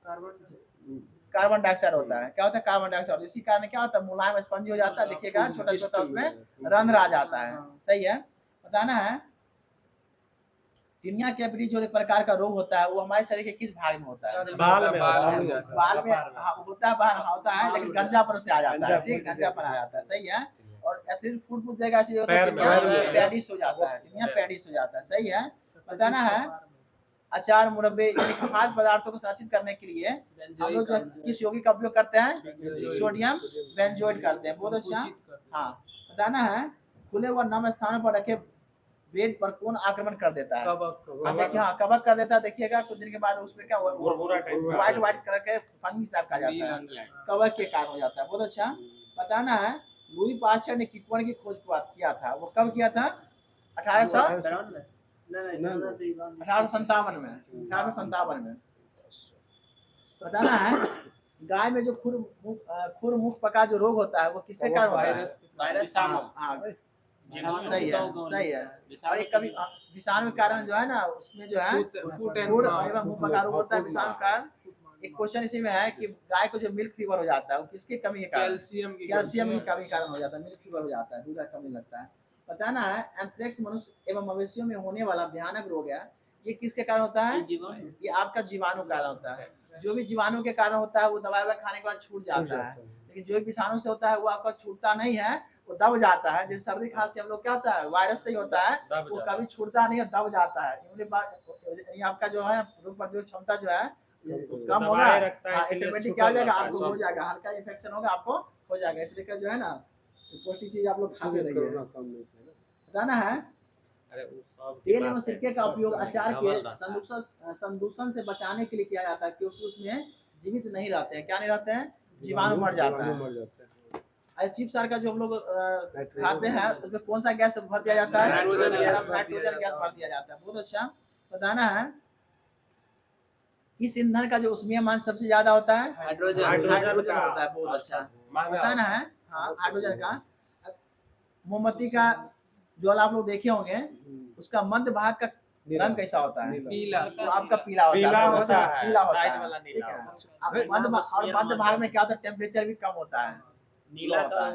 कार्बन डाइऑक्साइड होता है। क्या होता है? Carbon dioxide. इसी कारण क्या होता है मुलायम स्पंजी हो जाता है। देखिएगा छोटा छोटा उसमें रंध्र आ जाता है। सही है। बताना है टिनिया कैपिटी जो एक प्रकार का रोग होता है वो हमारे शरीर के किस भाग में होता है? बाल में बाल में होता है, बाल होता है, लेकिन गंजापन से आ जाता है। ठीक, गंजापन आ जाता है। सही है। और एसिड फूड पूछ जाएगा ऐसे पैर में, पैडिस हो जाता है। टिनिया पैडिस हो जाता है। सही है। बताना है अचार मुरब्बे यानी खाद्य पदार्थों को संरक्षित करने के लिए हम लोग जो किस यौगिक का उपयोग करते हैं? सोडियम बेंजोएट करते हैं। बहुत अच्छा। हाँ, बताना है खुले व नम स्थानों पर रखे ब्रेड पर कौन आक्रमण कर देता है? देखिए हाँ, कवक कर देता है। देखिएगा कुछ दिन के बाद उसमें क्या भुरभुरा टाइप का। व्हाइट करके फंगी टाइप का जाता है। कवक के कारण हो जाता है। बहुत अच्छा। बताना है लुई पास्चर ने कीटवन की खोज किया था। वो कब किया था? 1857 में। 1857 में। बताना है गाय में जो खुर मुख पका जो रोग होता है वो किसके कारण होता है? वायरस। हाँ, सही है। सही है। और एक कभी विषाणु के कारण जो है ना उसमें जो है फूट एंड खुर माउथ। एवं मुंह पका रोग होता है विषाणु के कारण। एक क्वेश्चन इसी में है कि गाय को जो मिल्क फीवर हो जाता है वो किसकी कमी के कारण? कैल्शियम की कमी के कारण हो जाता है। मिल्क फीवर हो जाता है, दूध का कमी लगता है। बताना है एंथ्रेक्स मनुष्य एवं मवेशियों में होने वाला भयानक रोग है। ये किसके कारण होता है? ये आपका जीवाणु के कारण होता है। जो भी जीवाणु के कारण होता है वो दवाई खाने के बाद छूट जाता है, लेकिन जो भी विषाणु से होता है वो आपका छूटता नहीं है, वो दब जाता है। जैसे सर्दी खांसी हम लोग क्या होता है वायरस से ही होता है, वो कभी छूटता नहीं है, दब जाता है। ये आपका जो है रोग प्रतिरोधक क्षमता जो है कम होगा, ऑटोमेटिक क्या हो जाएगा, आपको हो जाएगा, हल्का इन्फेक्शन होगा आपको हो जाएगा। इसलिए जो है ना पौष्टिक चीज आप लोग खाते रहिए। बताना है तेल एवं सिरके का उपयोग अचार के संदूषण से बचाने के लिए किया जाता है, क्योंकि उसमें जीवित नहीं रहते हैं। क्या नहीं रहते हैं? जीवाणु मर जाता है। चिप्स का जो हम लोग खाते हैं उसमें कौन सा गैस भर दिया जाता है? नाइट्रोजन गैस भर दिया जाता है। बहुत अच्छा। बताना है किस ईंधन का जो ऊष्मीय मान सबसे ज्यादा होता है? हाइड्रोजन होता है। बहुत अच्छा। बताना है हाँ हाइड्रोजन का। मोमबत्ती का जो आप लोग देखे होंगे उसका मध्य भाग का रंग कैसा होता है? पीला। तो आपका पीला होता है। पीला होता साइड है। वाला ठीक नीला है। होता अब मध्य भाग में क्या होता है? टेम्परेचर भी कम होता है। नीला होता है।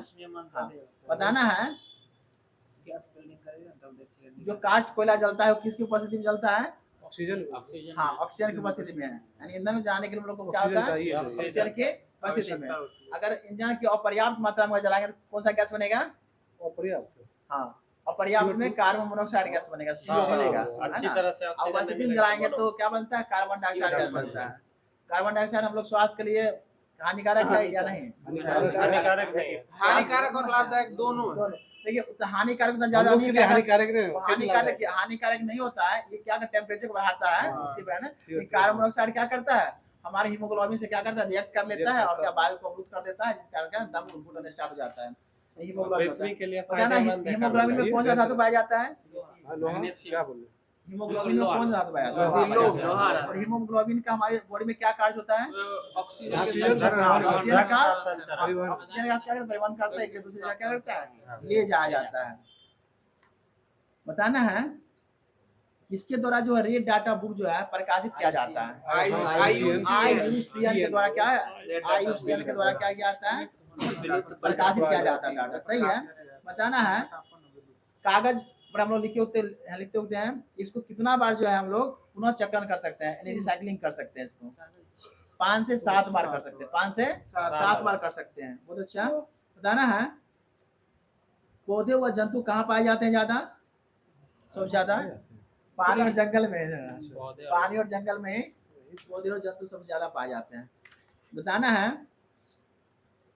हाँ। बताना है जो कास्ट कोयला जलता है वो किसकी उपस्थिति में जलता है? ऑक्सीजन हाँ, ऑक्सीजन की उपस्थिति में है। यानी ईंधन में जाने के लिए हम लोग को क्या होता है? चाहिए। ऑक्सीजन की परिस्थिति में अगर ईंधन की अपर्याप्त मात्रा में जलाएंगे तो कौन सा गैस बनेगा? अपर्याप्त। हाँ, अपर्याप्त में कार्बन मोनोऑक्साइड गैस बनेगा, CO बनेगा, है अच्छी ना? तरह से अब ऑक्सीजन वैसे नहीं दिन मिलेगा जलाएंगे तो क्या बनता है? कार्बन डाइऑक्साइड गैस बनता है। कार्बन डाइऑक्साइड हम लोग स्वास्थ्य के लिए हानिकारक है या नहीं? हानिकारक नहीं है। हानिकारक और लाभदायक दोनों है। दोनों। देखिए तो हानिकारक तो हम ज्यादा लोग नहीं के लिए है, हानिकारक नहीं है, हानिकारक नहीं होता है। ये क्या टेम्परेचर को बढ़ाता है, हाँ। उसके कारण CO2 कार्बन मोनोऑक्साइड क्या करता है? हमारे हीमोग्लोबिन से क्या करता है? रिएक्ट कर लेता है और करता क्या है। वायु को अवरुद्ध कर देता है, जिस कारण क्या दम घुटना स्टार्ट हो जाता है। हीमोग्लोबिन होता पृथ्वी है। के लिए पता है ना फायदेमंद है हीमोग्लोबिन में कौन सा धातु पाया जाता है? हाँ, लोहा क्या बोल रहे हीमोग्लोबिन में कौन सा धातु पाया जाता है? लोहा। और हीमोग्लोबिन का हमारे बॉडी में क्या कार्य होता है? ऑक्सीजन के ऑक्सीजन संचरण का- ऑक्सीजन का परिवहन। ऑक्सीजन का क्या परिवहन करता है, एक दूसरे जगह क्या करता है? ले जाया जाता है। बताना है इसके द्वारा जो है रेड डाटा बुक जो है प्रकाशित किया जाता है। IUCN के द्वारा क्या है? IUCN के द्वारा क्या किया जाता है? प्रकाशित किया जाता है डाटा। सही है। बताना है कागज पर हम लोग लिखते होते हैं, इसको कितना बार जो है हम लोग पुनः चक्रण कर सकते हैं, यानी रिसाइकलिंग कर सकते हैं। इसको 5 से 7 बार कर सकते हैं, 5 से 7 बार कर सकते हैं। बहुत अच्छा। बताना है पौधे व जंतु कहाँ पाए जाते हैं ज्यादा? सब ज्यादा पानी और जंगल में है। पानी और जंगल में ही पौधे और जंतु सबसे ज्यादा पाए जाते हैं। बताना है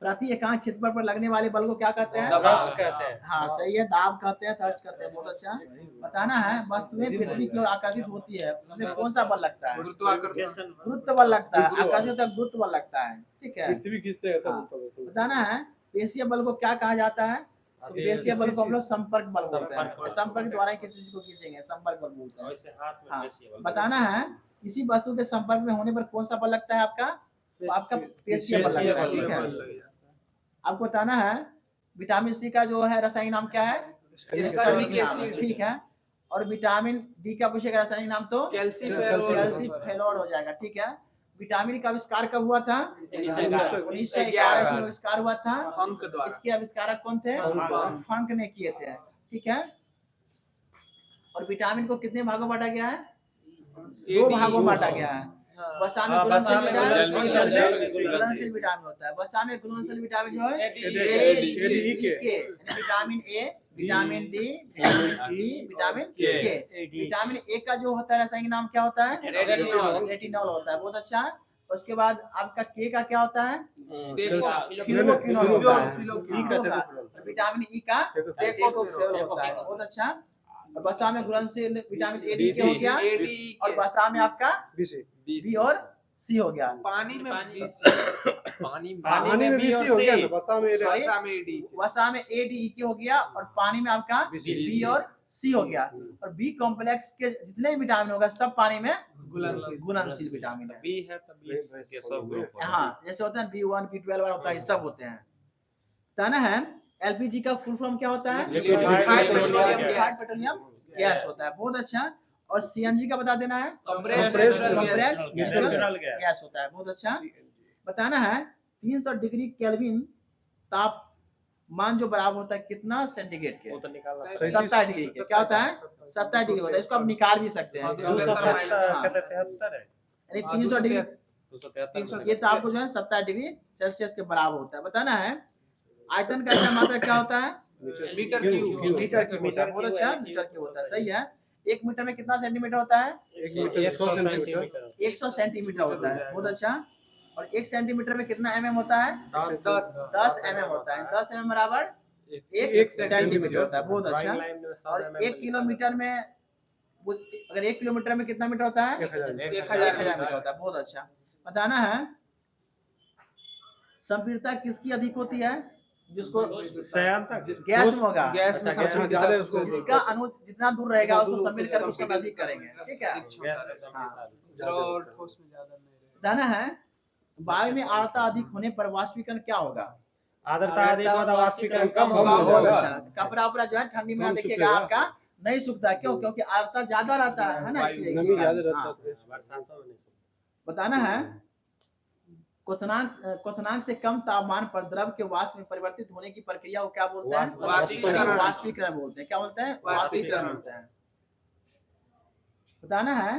प्रति एकांक क्षेत्रफल पर लगने वाले बल को क्या कहते हैं? दबाव कहते हैं। हाँ सही है, दाब कहते हैं, थ्रस्ट कहते हैं। बहुत अच्छा। बताना है वस्तुएं पृथ्वी की ओर आकर्षित होती है, उसमें कौन सा बल लगता है? गुरुत्वाकर्षण। गुरुत्व बल लगता है। आकर्षित होता है, गुरुत्व बल लगता है। ठीक है। पृथ्वी खींचते हैं हाँ। तब बताना है पेशीय बल को क्या कहा जाता है? तो पेशीय बल को हम लोग संपर्क बल बोलते हैं। संपर्क द्वारा ही किसी चीज को खींचेंगे, संपर्क बल बोलते हैं। वैसे हाथ में हाँ। पेशी है। बताना है किसी वस्तु के संपर्क में होने पर कौन सा बल लगता है आपका? तो आपका पेशीय बल लगता है। ठीक है। आपको बताना है विटामिन सी का जो है रासायनिक नाम क्या है? Ascorbic acid. ठीक है। और विटामिन डी का पूछेगा रासायनिक नाम तो कैल्सिफेरॉल हो जाएगा। ठीक है। विटामिन का आविष्कार कब हुआ था? 1911 में आविष्कार हुआ था। फंक द्वारा। इसके आविष्कारक कौन थे? फंक ने किए थे। ठीक है। और विटामिन को कितने भागों में बांटा गया है? 2 भागों में बांटा गया है। वसा में घुलनशील विटामिन और जल में घुलनशील विटामिन होता है। वसा में घुलनशील विटामिन जो है ADK, vitamin A, vitamin D, vitamin E, vitamin के। विटामिन ए का जो होता है रासायनिक नाम क्या होता है? रेटिनॉल होता है। बहुत अच्छा। उसके बाद आपका के का क्या होता है? फिलोक्विनोल होता है। विटामिन ई का टेकोफेरोल होता है। बहुत अच्छा। और वसा में घुलनशील विटामिन ए डी हो गया। और वसा में आपका बी और सी हो गया। पानी में पानी में BC हो गया ना, वसा में वसा में ए डी के हो गया और पानी में आपका बी और सी हो गया। और बी कॉम्प्लेक्स के जितने भी विटामिन होगा सब पानी में घुलनशील विटामिन है। बी है तब बी के सब ग्रुप हाँ जैसे होता है B1 B12 होता है, सब होते हैं। ताना है एलपीजी का फुल फॉर्म क्या होता है? लिक्विफाइड पेट्रोलियम गैस होता है। बहुत अच्छा। और सीएनजी का बता देना है नेचुरल गैस होता है। बहुत अच्छा। बताना है 300 डिग्री केल्विन तापमान जो बराबर होता है कितना सेंटीग्रेड के? वो तो निकालना 27 डिग्री के। क्या होता है? 27 डिग्री होता है। इसको आप निकाल भी सकते हैं। 273 है। यानी 300 डिग्री 273 ये तो आपको जो है 27 डिग्री सेल्सियस के बराबर होता है। बताना है आयतन का क्या मात्रा क्या होता है? Metre cube. मीटर क्यूब होता है। बहुत अच्छा। मीटर क्यूब होता है। सही है। 1 मीटर में कितना सेंटीमीटर होता है? 100 सेंटीमीटर होता है। बहुत अच्छा। और 1 सेंटीमीटर में कितना mm होता है? 10 mm होता है। 10 mm बराबर 1 सेंटीमीटर होता है। बहुत अच्छा। और 1 किलोमीटर में अगर 1 किलोमीटर में कितना मीटर होता है? 1000 मीटर होता है। बहुत अच्छा। बताना है संपीड़ितता किसकी अधिक होती है? जिसको गैस में होगा, गैस में सबसे ज्यादा जिसका अणु जितना दूर रहेगा उसको सम्मिलित करके उसको अधिक करेंगे। ठीक है। ठोस में ज्यादा नहीं रहेगा। बताना है वायु में आर्द्रता अधिक होने पर वाष्पीकरण क्या होगा? आर्द्रता अधिक होता वाष्पीकरण कम कम होगा। होगा। अच्छा। कपड़ा उपड़ा जो है ठंडी में कम देखिएगा सूखेगा। आपका नहीं सूखता। क्यों? क्योंकि आर्द्रता ज्यादा रहता है ना, इसलिए। नमी ज्यादा रहता हाँ। है। बरसातों में नहीं बताना है क्वथनांक से कम तापमान पर द्रव के वाष्प में परिवर्तित होने की प्रक्रिया को क्या बोलते हैं? वाष्पीकरण। वाष्पीकरण बोलते हैं। क्या बोलते हैं? वाष्पीकरण बोलते हैं। बताना है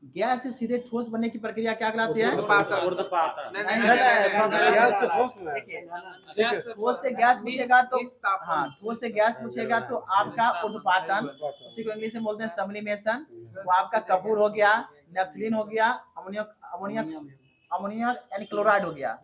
गैस से सीधे ठोस बनने की प्रक्रिया क्या कहलाती है? ऊर्ध्वपातन। ऊर्ध्वपातन। नहीं, नहीं, नहीं, नहीं, नहीं, नहीं, नहीं, गैस से नहीं, ठोस में देखिए, गैस से ठोस से गैस पूछेगा तो इस तापमान। हाँ, ठोस से गैस पूछेगा तो आपका ऊर्ध्वपातन, उसी को इंग्लिश में बोलते हैं सब्लिमेशन। वो आपका कपूर हो गया, नेफ्थलीन हो गया, अमोनियम यानी क्लोराइड हो गया।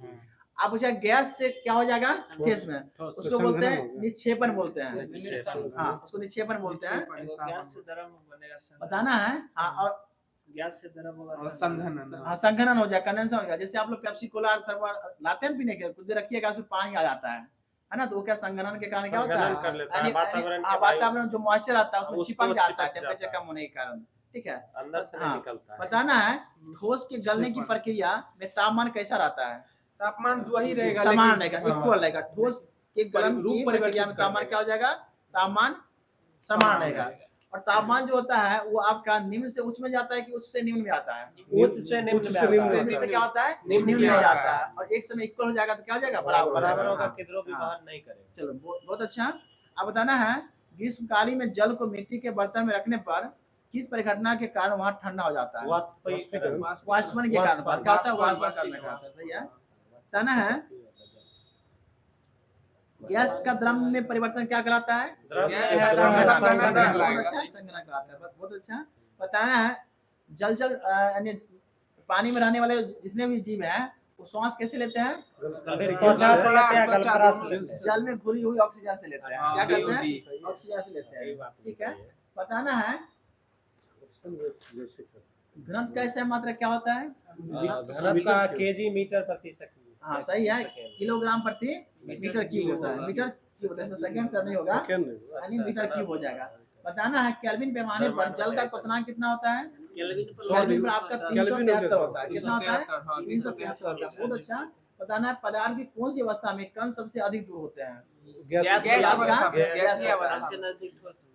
आप पूछे गैस से क्या हो जाएगा? ठोस में, उसको बोलते हैं निक्षेपण बोलते हैं। हाँ, उसको निक्षेपण बोलते हैं। गैस से द्रव बनेगा, बताना है। हाँ, और गैस से द्रव होगा, और संघनन। हाँ, संघनन हो जाए, कंडेंसर हो जाए। जैसे आप लोग पेप्सी कोला लाते हैं पीने के, कुछ देर रखिएगा उसमें पानी आ जाता है ना, तो वो क्या संघनन के कारण क्या होता संघनन है? कर लेता है, यानी- वातावरण के हाँ, वातावरण जो मॉइस्चर आता है उसमें उसको चिपक जाता है चिपक टेम्परेचर जाता है। कम होने के कारण। ठीक है, अंदर से नहीं हाँ, निकलता है। बताना है ठोस के गलने की प्रक्रिया में तापमान कैसा रहता है? तापमान वही रहेगा, समान लेकिन- रहेगा, इक्वल रहेगा। ठोस के गलन रूप की परिवर्तित प्रक्रिया में कर तापमान देगा। क्या हो जाएगा? तापमान समान रहेगा। और तापमान जो होता है वो आपका निम्न से उच्च में जाता है कि उच्च से निम्न में आता है? उच्च से निम्न उच्च में से आता निम्न है। में निम्न से क्या होता है? निम्न निम्न में में आता जाता है। है। और एक समय इक्वल हो जाएगा तो क्या हो जाएगा? बराबर हो जाएगा। बराबर होगा, हाँ, किधरों भी हाँ। बाहर नहीं करेगा। चलो, बहुत अच्छा। अब बताना है ग्रीष्मकालीन में जल को मिट्टी के बर्तन में रखने पर किस परिघटना के कारण वहाँ ठंडा हो जाता है? वाष्पीकरण। वाष्पन के कारण। क्या होता है? वाष्पन करने का। सही है। बताना है गैस का द्रव में परिवर्तन क्या कहलाता है? द्रव गैस में का संघनन। संघनन बहुत अच्छा, संघनन कहलाता है। बहुत अच्छा। बताना है जलचर यानी पानी में रहने वाले जितने भी जीव हैं वो श्वास कैसे लेते हैं? अभी त्वचा से लेते हैं, गलपरा से। जल में घुली हुई ऑक्सीजन से लेते हैं। हाँ, क्या करते जी, हैं? ऑक्सीजन से लेते यही हैं। बात ठीक है। सही है। बताना है घनत्व का इससे मात्रा क्या होता है? घनत्व का केजी मीटर प्रति सेकंड। हाँ, सही है। किलोग्राम प्रति मीटर क्यूब होता है। मीटर क्यूब होता है, इसमें सेकंड से नहीं होगा, यानी मीटर क्यूब हो जाएगा। बताना है केल्विन पैमाने पर जल का क्वथनांक कितना होता है? केल्विन पर आपका 373 होता है। कितना होता है? 373 होता है। बहुत अच्छा। बताना है पदार्थ की कौन सी अवस्था में कण सबसे अधिक दूर होते हैं? गैस अवस्था में, गैसीय अवस्था सबसे में। नजदीक ठोस।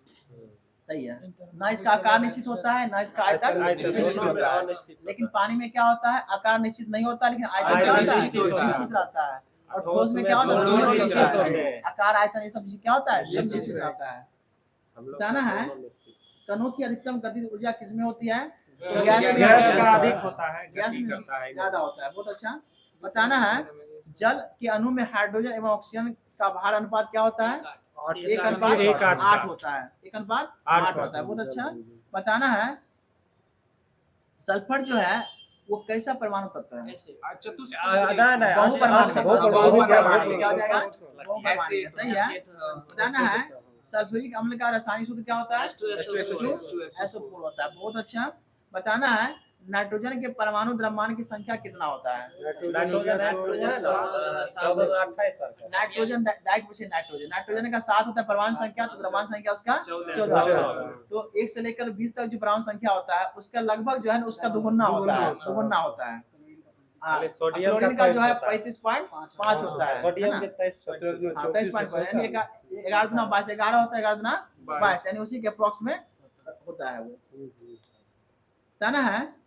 सही है। ना इसका आकार निश्चित होता है, ना इसका आयतन निश्चित होता है। लेकिन पानी में क्या होता है? आकार निश्चित नहीं होता, लेकिन आयतन क्या होता है? निश्चित होता है। निश्चित रहता है। और ठोस में क्या होता है? दोनों दोनों निश्चित निश्चित होते होते हैं। हैं। आकार आयतन ये सब चीज क्या होता है? सब निश्चित निश्चित है। रहता है। हम लोग बताना है दोनों निश्चित। कणों की अधिकतम गतिज ऊर्जा किसमें होती है? गैस गैस में गैस होता का है। अधिक होता है, गैस गति में करता है। ज्यादा होता है। बहुत अच्छा। बताना है जल के अणु में हाइड्रोजन एवं ऑक्सीजन का भार अनुपात क्या होता है? एक अनुपात एक आठ 8 होता है। एक अनुपात 8 होता है। बहुत अच्छा। बताना है सल्फर जो है वो कैसा परमाणु तत्व है? आदान है, बहुपरमाणु अष्ट- बहुत बहुपरमाणु परमाणु क्या परमाणु बात क्या हो है? जाएगा? बहुत बहुपरमाणु है। सही है। बताना है सल्फ्यूरिक अम्ल का रासायनिक सूत्र क्या होता है? SO4 होता है। बहुत अच्छा। बताना है नाइट्रोजन के परमाणु द्रव्यमान की संख्या कितना होता है? नाइट्रोजन है ना, 1428 सर का। नाइट्रोजन डाइट पूछे नाइट्रोजन का 7 होता है परमाणु संख्या, तो द्रव्यमान संख्या उसका 14 होता है। 14। तो 1 से लेकर 20 तक जो परमाणु संख्या होता है उसका लगभग जो है ना उसका दुगुना होता है। दुगुना होता है। हाँ, खाली सोडियम क्लोरीन का जो है 23 होता है। 35.5 होता है। सोडियम है के ना? 23 हाँ, 23.5 यानी 11 दुना 22, 11 होता है, 11 दुना 22 यानी उसी के अप्रोक्स में होता है वो। बताना है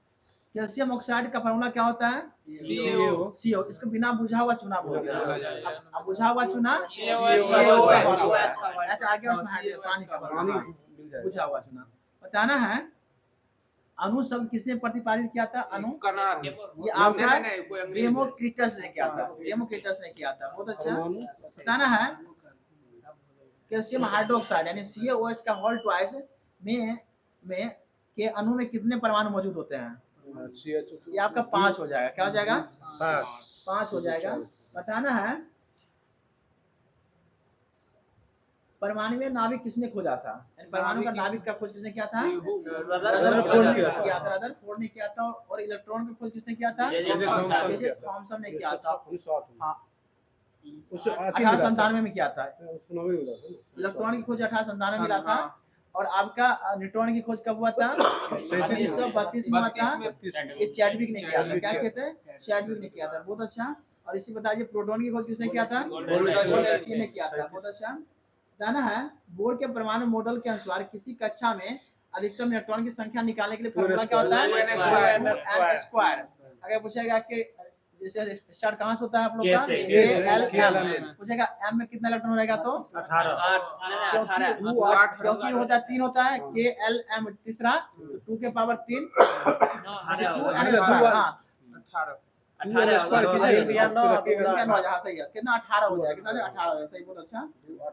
कैल्शियम ऑक्साइड का फॉर्मूला क्या होता है? CO। CO। इसको बिना बुझा हुआ चूना बोलते हैं। अब बुझा हुआ चूना COH का अच्छा आगे उसमें हाइड्रोजन पानी का पानी फॉर्मूला। मिल जाएगा। बुझा हुआ चूना। बताना है अणु शब्द किसने प्रतिपादित किया था? अणु कणान। ये आपका नहीं, नहीं, कोई अंग्रेज नहीं। डेमोक्रिटस ने किया था। डेमोक्रिटस ने किया था। बहुत अच्छा। बताना है कैल्शियम हाइड्रोक्साइड यानी CaOH का होल ट्वाइस में के अणु में कितने परमाणु मौजूद होते हैं? ये आपका 5 हो जाएगा। क्या हो जाएगा? 5 हो जाएगा। बताना है परमाणु में नाभिक किसने खोजा था? यानी परमाणु का नाभिक का खोज किसने किया था? रदरफोर्ड ने किया था। रदरफोर्ड ने किया था। और इलेक्ट्रॉन का खोज किसने किया था? जे थॉमसन ने किया था। हाँ, 1897 में किया था। इलेक्ट्रॉन की खोज 1897 में मिला था। और आपका न्यूट्रॉन की खोज कब हुआ था? 1932 में हुआ था। ये चैडविक ने किया था। क्या कहते हैं? चैडविक ने किया था। बहुत अच्छा। और इसी बताइए प्रोटॉन की खोज किसने किया था? गोल्डस्टीन ने किया था। बहुत अच्छा। बताना है बोर के परमाणु मॉडल के अनुसार किसी कक्षा में अधिकतम इलेक्ट्रॉन की संख्या निकालने के लिए फॉर्मूला क्या होता है? n² n²। अगर पूछेगा कि जैसे स्टार्ट कहाँ से होता है आप लोग K का से, KLM पूछेगा M में कितना इलेक्ट्रॉन रहेगा तो 18 क्योंकि होता है 3 होता है KLM तीसरा 2 के पावर 3 हाँ सही है कितना 18 हो जाएगा कितना 18 हो जाएगा सही बहुत अच्छा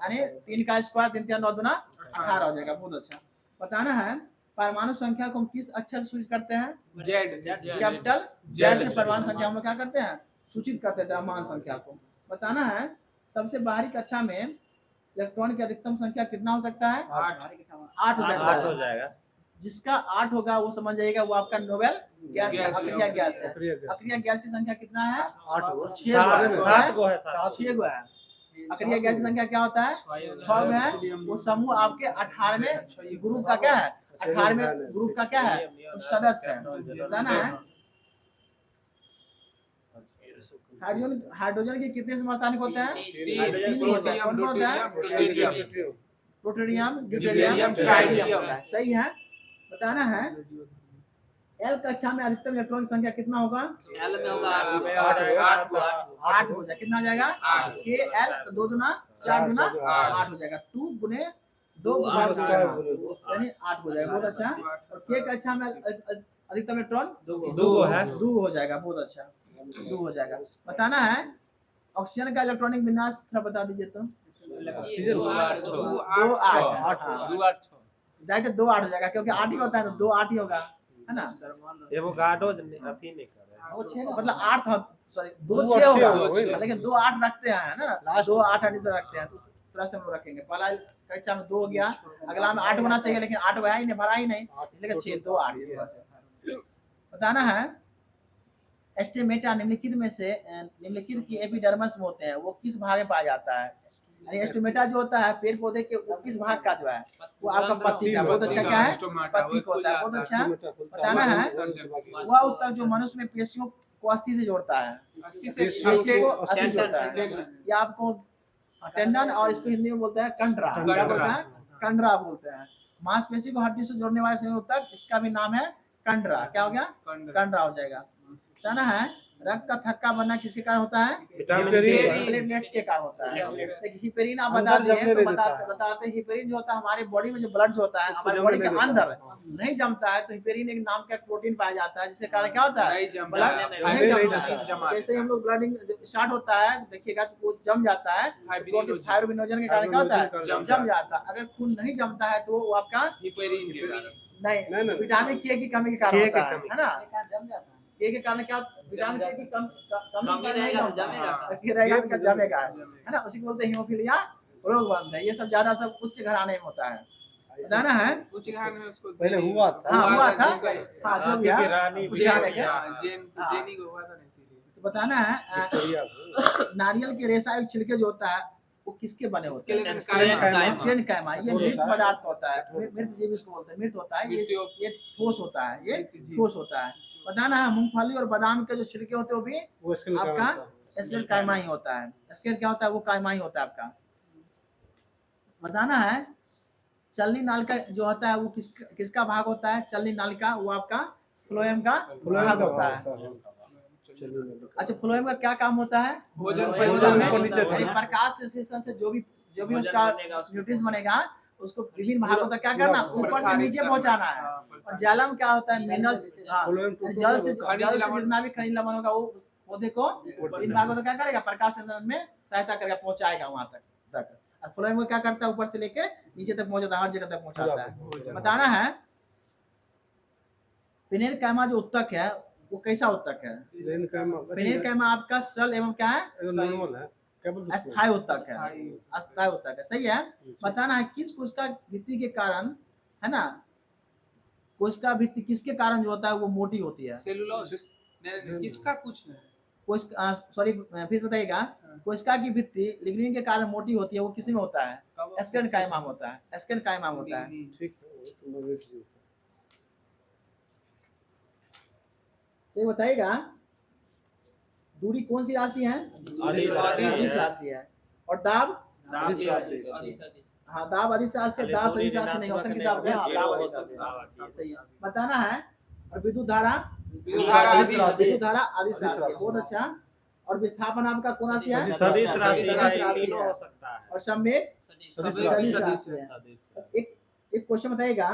यानी 3 का स्क्वायर 3 3 9 दूना 18 हो जाएगा बहुत अच्छा बताना है परमाणु संख्या को हम किस अक्षर से सूचित करते हैं जेड कैपिटल जेड से परमाणु संख्या हम लोग क्या करते हैं सूचित करते हैं द्रव्यमान संख्या को बताना है सबसे बाहरी कक्षा में इलेक्ट्रॉन की अधिकतम संख्या कितना हो सकता है 8 हो 8 हो जाएगा जाएगा। जिसका 8 होगा वो समझ जाइएगा वो आपका नोबेल गैस है गैस है। अक्रिय गैस है अक्रिय गैस। अक्रिय गैस की संख्या कितना है 8 हो 7 गो है 6 गो है अक्रिय गैस की संख्या क्या होता है 6 गो है वो समूह आपके 18वें ग्रुप का क्या है 18वें ग्रुप का क्या है सदस्य है बताना है हाइड्रोजन के कितने समस्थानिक होते हैं 3 होता है कौन कौन होता है प्लूटोनियम ड्यूटेरियम ट्राइटियम होता है सही है बताना है एल कक्षा में अधिकतम इलेक्ट्रॉन की संख्या कितना होगा एल में होगा 8 हो जाएगा कितना हो जाएगा के एल तो 2 दूना 4 दूना 8 हो जाएगा 2 गुने 2 यानी 8 हो जाएगा बहुत अच्छा और के कक्षा में अधिकतम इलेक्ट्रॉन 2 गो है 2 हो जाएगा बहुत अच्छा 2 हो जाएगा बताना है ऑक्सीजन का इलेक्ट्रॉनिक विन्यास थोड़ा बता दीजिए तो डायरेक्ट 2 8 हो जाएगा क्योंकि 8 ही होता है तो 2 8 ही होगा है ना एगो गार्डो अथी नहीं करे वो 6 मतलब 8 था सॉरी 2 2 6 होगा वही ना। लेकिन 2 8 रखते हैं ना 2 8 8 से रखते हैं तो उस तरह से हम लोग रखेंगे पहला कक्षा में 2 हो गया अगला में 8 होना चाहिए लेकिन 8 हुआ ही नहीं भरा ही नहीं इसलिए 6 2 8 इस तरह से बताना है एस्टिमेटा निम्नलिखित में से निम्नलिखित की एपिडर्मिस में होते हैं वो किस भाग में पाया जाता है यानी एस्टिमेटा जो होता है पेड़ पौधे के वो किस भाग का जो है वो आपका पत्ती का बहुत अच्छा क्या है पत्ती को होता है बहुत अच्छा बताना है वह उत्तर जो मनुष्य में पेशियों को अस्थि से जोड़ता है अस्थि से पेशियों को अस्थि से जोड़ता है या आपको टेंडन और इसको हिंदी में बोलते हैं कंडरा क्या बोलते हैं कंडरा बोलते हैं मांसपेशी को हड्डी से जोड़ने वाले संयुक्त तक इसका भी नाम है कंडरा क्या हो गया कंडरा हो जाएगा बताना है रक्त का थक्का बनना किसके कारण होता है प्लेटलेट्स के कारण होता है हिपेरिन आप बता दिए तो बताते हैं हिपेरिन जो होता है हमारे बॉडी में जो ब्लड जो होता है हमारे बॉडी के अंदर नहीं जमता है तो हिपेरिन एक नाम का प्रोटीन पाया जाता है जिसके कारण क्या होता है ब्लड नहीं जमता है जैसे हम लोग ब्लडिंग स्टार्ट होता है देखिएगा तो वो जम जाता है थायरोबिनोजन के कारण क्या होता है जम जाता है अगर खून नहीं जमता है तो वो आपका हिपेरिन के कारण नहीं विटामिन के की कमी के कारण होता है ना के कारण क्या विटामिन के की कमी रहेगा तो जमेगा है ना उसी को बोलते हैं हीमोफिलिया रोग बनता है ये सब ज्यादा सब उच्च घराने में होता है जाना है कुछ घराने में उसको पहले हुआ था हाँ हुआ था हाँ जो भी है रानी उसी घराने के जेनी को हुआ था ना इसीलिए तो बताना है नारियल के रेशा युक्त छिलके जो होता है वो किसके बने होते हैं स्क्लेन कायमा ये मृत पदार्थ होता है मृत जीव इसको बोलते हैं मृत होता है ये ठोस होता है ये ठोस होता है बताना है मूंगफली और बादाम के जो छिलके होते हैं वो भी वो स्किल आपका स्क्लेन कायमा ही होता है स्क्लेन क्या होता है वो कायमा ही होता है आपका बताना है चलनी नाल का जो होता है वो किसका भाग होता है चलनी नाल का वो आपका फ्लोएम का भाग होता है अच्छा फ्लोएम का क्या काम होता है भोजन प्रकाश संश्लेषण से जो भी उसका न्यूट्रिएंट्स बनेगा उसको विभिन्न भागों तक क्या करना ऊपर से नीचे पहुंचाना है और जालम क्या होता है मिनरल्स जल से जितना भी खनिज लवण होगा वो पौधे को इन भागों तक क्या करेगा प्रकाश संश्लेषण में सहायता करेगा पहुंचाएगा वहां तक और फ्लोएम क्या करता है ऊपर से लेके नीचे तक पहुंचाता है हर जगह तक पहुंचाता है बताना है पिनेर कायमा जो उत्तक है वो कैसा उत्तक है पिनेर कायमा आपका सरल एवं क्या है नॉर्मल है अस्थायी उत्तक है अस्थायी उत्तक है सही है बताना है किस कोशिका भित्ति के कारण है ना कोशिका भित्ति किसके कारण जो होता है वो मोटी होती है सेलुलोज किसका कुछ नहीं सॉरी फिर बताइएगा कोशिका की भित्ति लिग्निन के कारण मोटी होती है वो किस में होता है स्क्लेन कायमा होता है स्क्लेन कायमा होता है ठीक है तो बताइएगा दूरी कौन सी राशि है अदिश राशि है और दाब हाँ दाब अदिश राशि से दाब सदिश राशि नहीं ऑप्शन के हिसाब से हाँ दाब अदिश राशि सही है बताना है और विद्युत धारा विद्युत धारा सदिश अदिश राशि, विद्युत धारा अदिश राशि, बहुत अच्छा। और विस्थापन आपका कौन राशि है? सदिश राशि सदिश है, राशि तीनों है। हो सकता है। और संवेग सदिश सदिश राशि। राशि है। एक क्वेश्चन बताइएगा,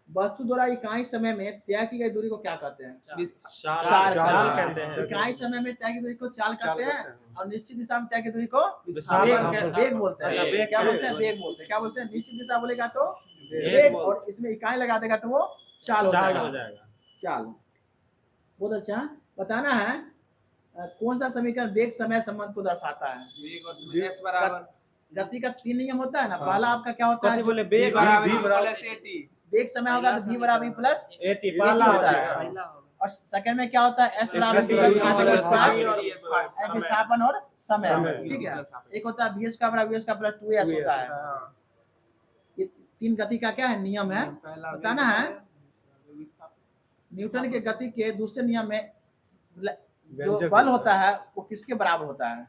वस्तु द्वारा इकाई समय में तय की गई दूरी को क्या कहते हैं? चाल कहते हैं। इकाई समय में तय की दूरी को चाल कहते हैं, कहते हैं। और निश्चित दिशा में तय की दूरी को विस्थापन वेग कहते हैं। वेग बोलते अच्छा, हैं। वेग क्या वेग। बोलते हैं? वेग बोलते हैं। क्या बोलते हैं? निश्चित दिशा बोलेगा तो वेग वेग, और इसमें इकाई लगा देगा तो वो चाल हो चाल जाएगा। हो जाएगा। चाल। बहुत अच्छा। बताना है कौन सा समीकरण वेग समय संबंध को दर्शाता है? वेग और समय s बराबर गति का 3 नियम होता है ना। हाँ। पहला आपका क्या होता है? कथी बोले? v वेग बराबर v u बराबर प्लस at वेग समय होगा तो v बराबर प्लस एटी पहला पहला होता है। पहला होगा। और सेकंड में क्या होता है? s बराबर S प्लस बराबर आगे प्लस स्क्वायर आगे और विस्थापन और समय। समय। ठीक है। एक होता है v स्क्वायर बराबर v स्क्वायर प्लस 2s होता है। ये तीन गति का क्या है? नियम है। बताना है न्यूटन के गति के दूसरे नियम में जो व्यंजक बल होता है वो किसके बराबर होता है?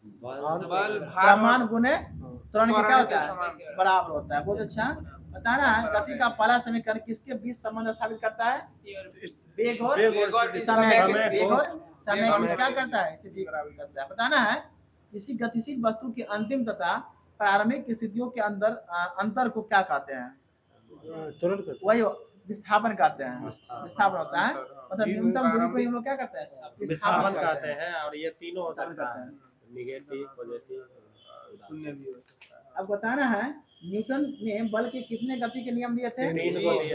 बल भार द्रव्यमान गुने त्वरण के क्या त्वरण होता के है? समान। बराबर होता है। बहुत अच्छा। बताना है गति का पहला समीकरण किसके बीच संबंध स्थापित करता है? वेग और वेग और समय समय के के वेग और समय वेग और के समय क्या के करता है? स्थिति बराबर करता है। बताना है किसी गतिशील वस्तु की अंतिम तथा प्रारंभिक स्थितियों के अंदर अंतर को क्या कहते हैं? तुरंत करते वही विस्थापन कहते हैं। विस्थापन होता है। मतलब न्यूनतम दूरी को हम लोग क्या करते हैं? विस्थापन कहते हैं। और ये तीनों हो विस्थापन सकता कहते है, हैं। निगेटिव पॉजिटिव शून्य भी हो सकता है। अब बताना है न्यूटन ने बल के कितने गति के नियम दिए थे?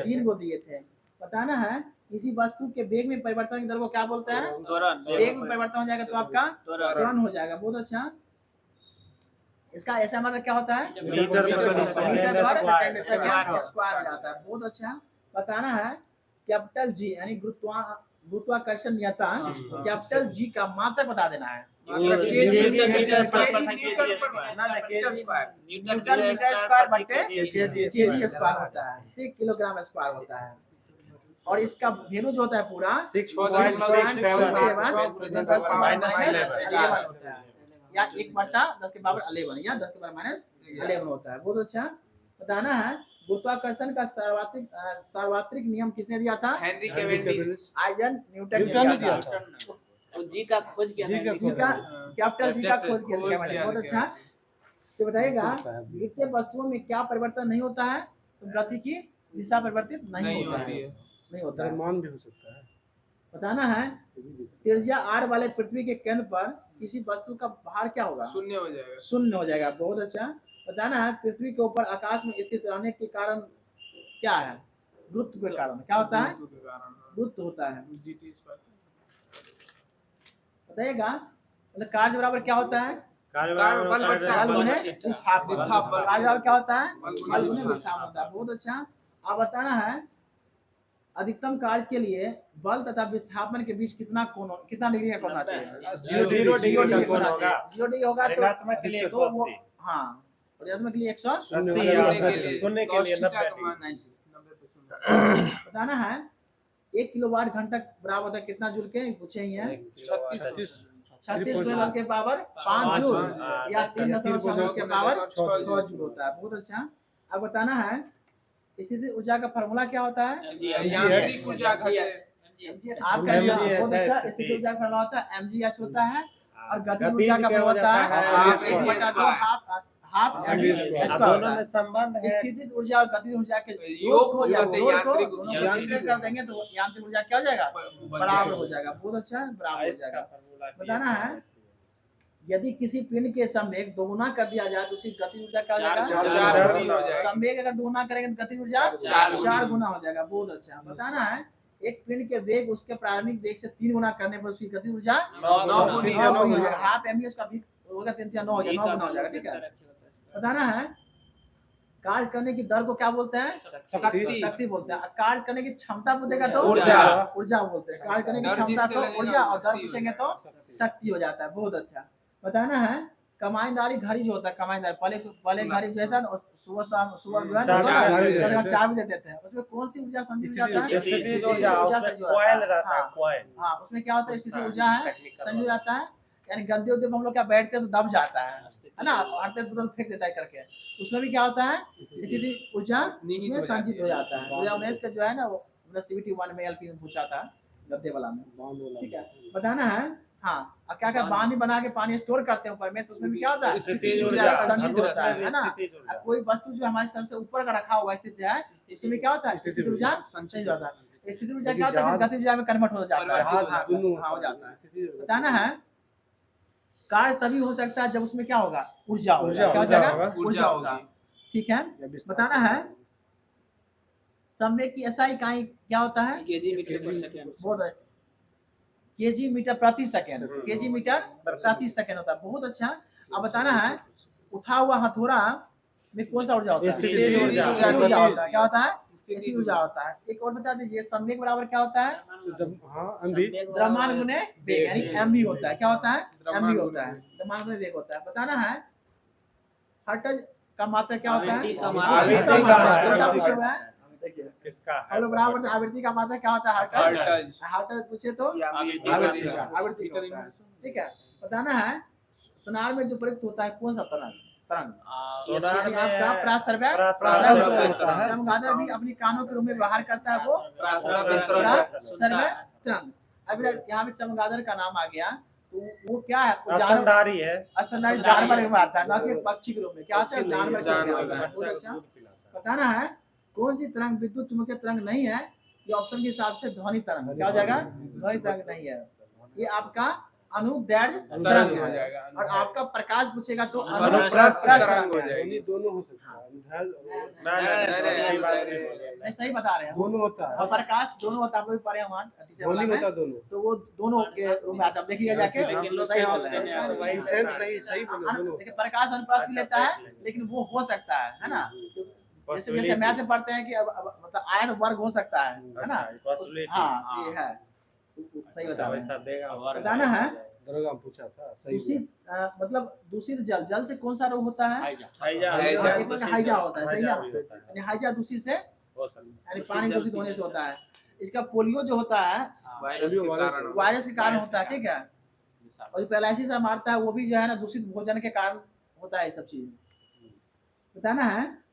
3 को दिए थे। बताना है किसी वस्तु के वेग में परिवर्तन की दर को क्या बोलते हैं? त्वरण। वेग में परिवर्तन हो जाएगा तो आपका त्वरण हो जाएगा। बहुत अच्छा। इसका ऐसा मतलब क्या होता है? मीटर पर सेकंड स्क्वायर। स्क्वायर हो जाता है। बहुत अच्छा। बताना है कैपिटल जी यानी गुरुत्वाकर्षण नियता कैपिटल जी का मात्रक बता देना है। न्यूटन मीटर स्क्वायर बटे केजी स्क्वायर होता है। ठीक, किलोग्राम स्क्वायर होता है। और इसका वैल्यू जो होता है पूरा 6.67 होता है, या 1/10⁻11 या 10⁻11 होता है। बहुत अच्छा। बताना है गुरुत्वाकर्षण का सार्वत्रिक नियम किसने दिया था? Henry Cavendish. आइजन न्यूटन ने दिया था। तो जी का खोज किया जी का है। जी का कैपिटल जी का खोज किया था। बहुत अच्छा। तो बताइएगा विद्युतीय वस्तुओं में क्या परिवर्तन नहीं होता है? तो गति की दिशा परिवर्तित नहीं होता है। नहीं होता है। मान भी हो सकता है। बताना है त्रिज्या r वाले पृथ्वी के केंद्र पर किसी वस्तु का भार क्या होगा? शून्य हो जाएगा। शून्य हो जाएगा। बहुत अच्छा। बताना है पृथ्वी के ऊपर आकाश में स्थित रहने के कारण क्या है? गुरुत्व के कारण। क्या होता है? गुरुत्व होता है। बताइएगा मतलब कार्य बराबर क्या होता है? बल बट्टा बल गुने विस्थापन। विस्थापन। कार्य बराबर क्या होता है? बल गुने बल गुने विस्थापन। विस्थापन होता है। बहुत अच्छा। अब बताना है अधिकतम कार्य के लिए बल तथा विस्थापन के बीच कितना डिग्री का कोण होना चाहिए? 0 डिग्री का कोण होगा। 0 डिग्री होगा तो ऋणात्मक के लिए तो वो 180। हाँ, और ऋणात्मक के लिए 180। शून्य शून्य के लिए 90 बताना है 1 किलोवाट घंटा बराबर होता है कितना जूल के? पूछे ही है 36 गुणे 10 के पावर 5 जूल या 3.6 के पावर 6 जूल होता है। बहुत अच्छा। अब बताना है स्थिति ऊर्जा का फार्मूला क्या होता है? यांत्रिक ऊर्जा घटे। आपका बहुत अच्छा। स्थिति ऊर्जा का फार्मूला होता है mgh होता है, और गति ऊर्जा का फार्मूला होता है हाफ mv दोनों स्क्वायर। में संबंध है। स्थितिज ऊर्जा और गतिज ऊर्जा के योग को या करते जोड़ को यांत्रिक दोनों ऊर्जा। को इंटीग्रेट कर देंगे तो यांत्रिक ऊर्जा क्या हो जाएगा? बराबर हो जाएगा। बहुत अच्छा। बराबर हो जाएगा। बताना है यदि किसी पिंड के संवेग दोगुना कर दिया जाए तो उसकी गति ऊर्जा क्या हो जाएगा? 4 गुनी हो जाएगा। संवेग अगर दोगुना करेंगे तो गति ऊर्जा 4 गुना हो जाएगा। बहुत अच्छा। बताना है एक पिंड के वेग उसके प्रारंभिक वेग से 3 गुना करने पर उसकी गति ऊर्जा 9 गुनी हो जाएगा। हाफ एमवी का भी होगा 3 3 9 हो जाएगा, 9 गुना हो जाएगा। ठीक है। बताना है कार्य करने की दर को क्या बोलते हैं? शक्ति बोलते हैं। कार्य करने की क्षमता पूछेगा तो ऊर्जा बोलते हैं। कार्य करने की क्षमता तो ऊर्जा, और दर पूछेंगे तो शक्ति हो जाता है। बहुत अच्छा। बताना है कमाईदारी घड़ी जो होता है, कमाईदारी पहले घड़ी जैसा सुबह शाम सुबह जो है 4 भी देते थे, उसमें कौन सी ऊर्जा संचित हो जाता है? हाँ, उसमें क्या होता है? स्थिति ऊर्जा है संचित हो जाता है। यानी गद्दे उद्दे हम लोग क्या बैठते हैं तो दब जाता है ना, हटते तुरंत फेंक देता है करके। उसमें भी क्या होता है? स्थिति ऊर्जा संचित हो जाता है। ऊर्जा 19 का जो है ना वो हमने CBT 1 में LP में पूछा था गद्दे वाला में, ठीक है। बताना है हाँ, और क्या क्या बांध बना के पानी स्टोर करते हैं ऊपर में, तो उसमें भी क्या होता है स्थितिज ऊर्जा ऊर्जा संचित होता है ना। स्थितिज ऊर्जा। और कोई वस्तु जो हमारे सर से ऊपर का रखा हुआ स्थिति है, इसमें क्या होता है स्थितिज ऊर्जा संचित होता है। स्थितिज ऊर्जा क्या होता है फिर गतिज ऊर्जा में कन्वर्ट हो जाता है, हाँ हो जाता है। बताना है कार्य तभी हो सकता है जब उसमें क्या होगा ऊर्जा होगा, क्या हो जाएगा ऊर्जा होगा, ठीक है। बताना है संवेग की SI इकाई क्या होता है केजी मीटर पर सेकंड। बहुत केजी मीटर प्रति सेकंड, केजी मीटर प्रति सेकंड होता है, बहुत अच्छा। अब बताना है उठा हुआ हथौड़ा में कौन सा ऊर्जा होता है स्थितिज ऊर्जा। स्थितिज ऊर्जा होता है, क्या होता है स्थितिज ऊर्जा होता है। एक और बता दीजिए संवेग बराबर क्या होता है द्रव्यमान गुणे वेग, यानी mv होता है, क्या होता है mv होता है, द्रव्यमान गुणे वेग होता है। बताना है हर्ट्ज का मात्रक क्या होता है आवृत्ति का आवृत्ति का मात्रक, उल्टा पूछा हुआ है। देखिए किसका हम लोग बराबर आवृत्ति का मात्रक क्या होता है हर्ट्ज, हर्ट्ज पूछे तो आवृत्ति आवृत्ति का का आवृत्ति का होता है, ठीक है। बताना है सोनार में जो प्रयुक्त होता है कौन सा तरंग सोनार यानी में आपका प्रासर्वय प्रासर्वय होता है। है। चमगादड़ भी अपनी कानों के रूप में व्यवहार करता है, वो प्रासर्वय प्रासर्वय तरंग। अभी यहाँ पे चमगादड़ का नाम आ गया, तो वो क्या है वो जानवर स्तनधारी है। स्तनधारी जानवर में आता है, ना कि पक्षी के रूप में, क्या आता है जानवर के रूप में आता है। बहुत अच्छा। बताना है कौन सी तरंग विद्युत चुम्बकीय तरंग नहीं है, ये ऑप्शन के हिसाब से ध्वनि तरंग, क्या हो जाएगा ध्वनि तरंग नहीं है, ये आपका अनुदैर्घ्य तरंग हो है। जाएगा। और आपका प्रकाश पूछेगा तो अनुप्रस्थ तरंग तरंग हो है। जाएगी। दोनों हो सकता नहीं, सही बता रहे हैं दोनों होता और प्रकाश दोनों होता है, आप लोग पढ़े हैं वहाँ टीचर वाला में, दोनों तो वो दोनों के रूम में आता है, देखिएगा जाके लेकिन सही बोल ऑप्शन रहे है, हैं। वही नहीं सही देखिए प्रकाश अनुप्रस्थ भी लेता है, लेकिन वो हो सकता है ना, जैसे जैसे मैथ में पढ़ते हैं कि अब मतलब आयन वर्ग हो सकता है ना। हाँ ये है, सही बता रहे हैं। बताना है पूछा था सही दूषित मतलब दूषित जल, जल से कौन सा रोग होता है हाइजा एक में हाइजा होता है, सही है, यानी हाइजा दूषित से यानी पानी दूषित होने से होता है। इसका पोलियो जो होता है वायरस के कारण होता है, ठीक है। और जो पैरालिसिस मारता है वो भी जो है ना दूषित भोजन के कारण होता है, ये सब चीज बताना है।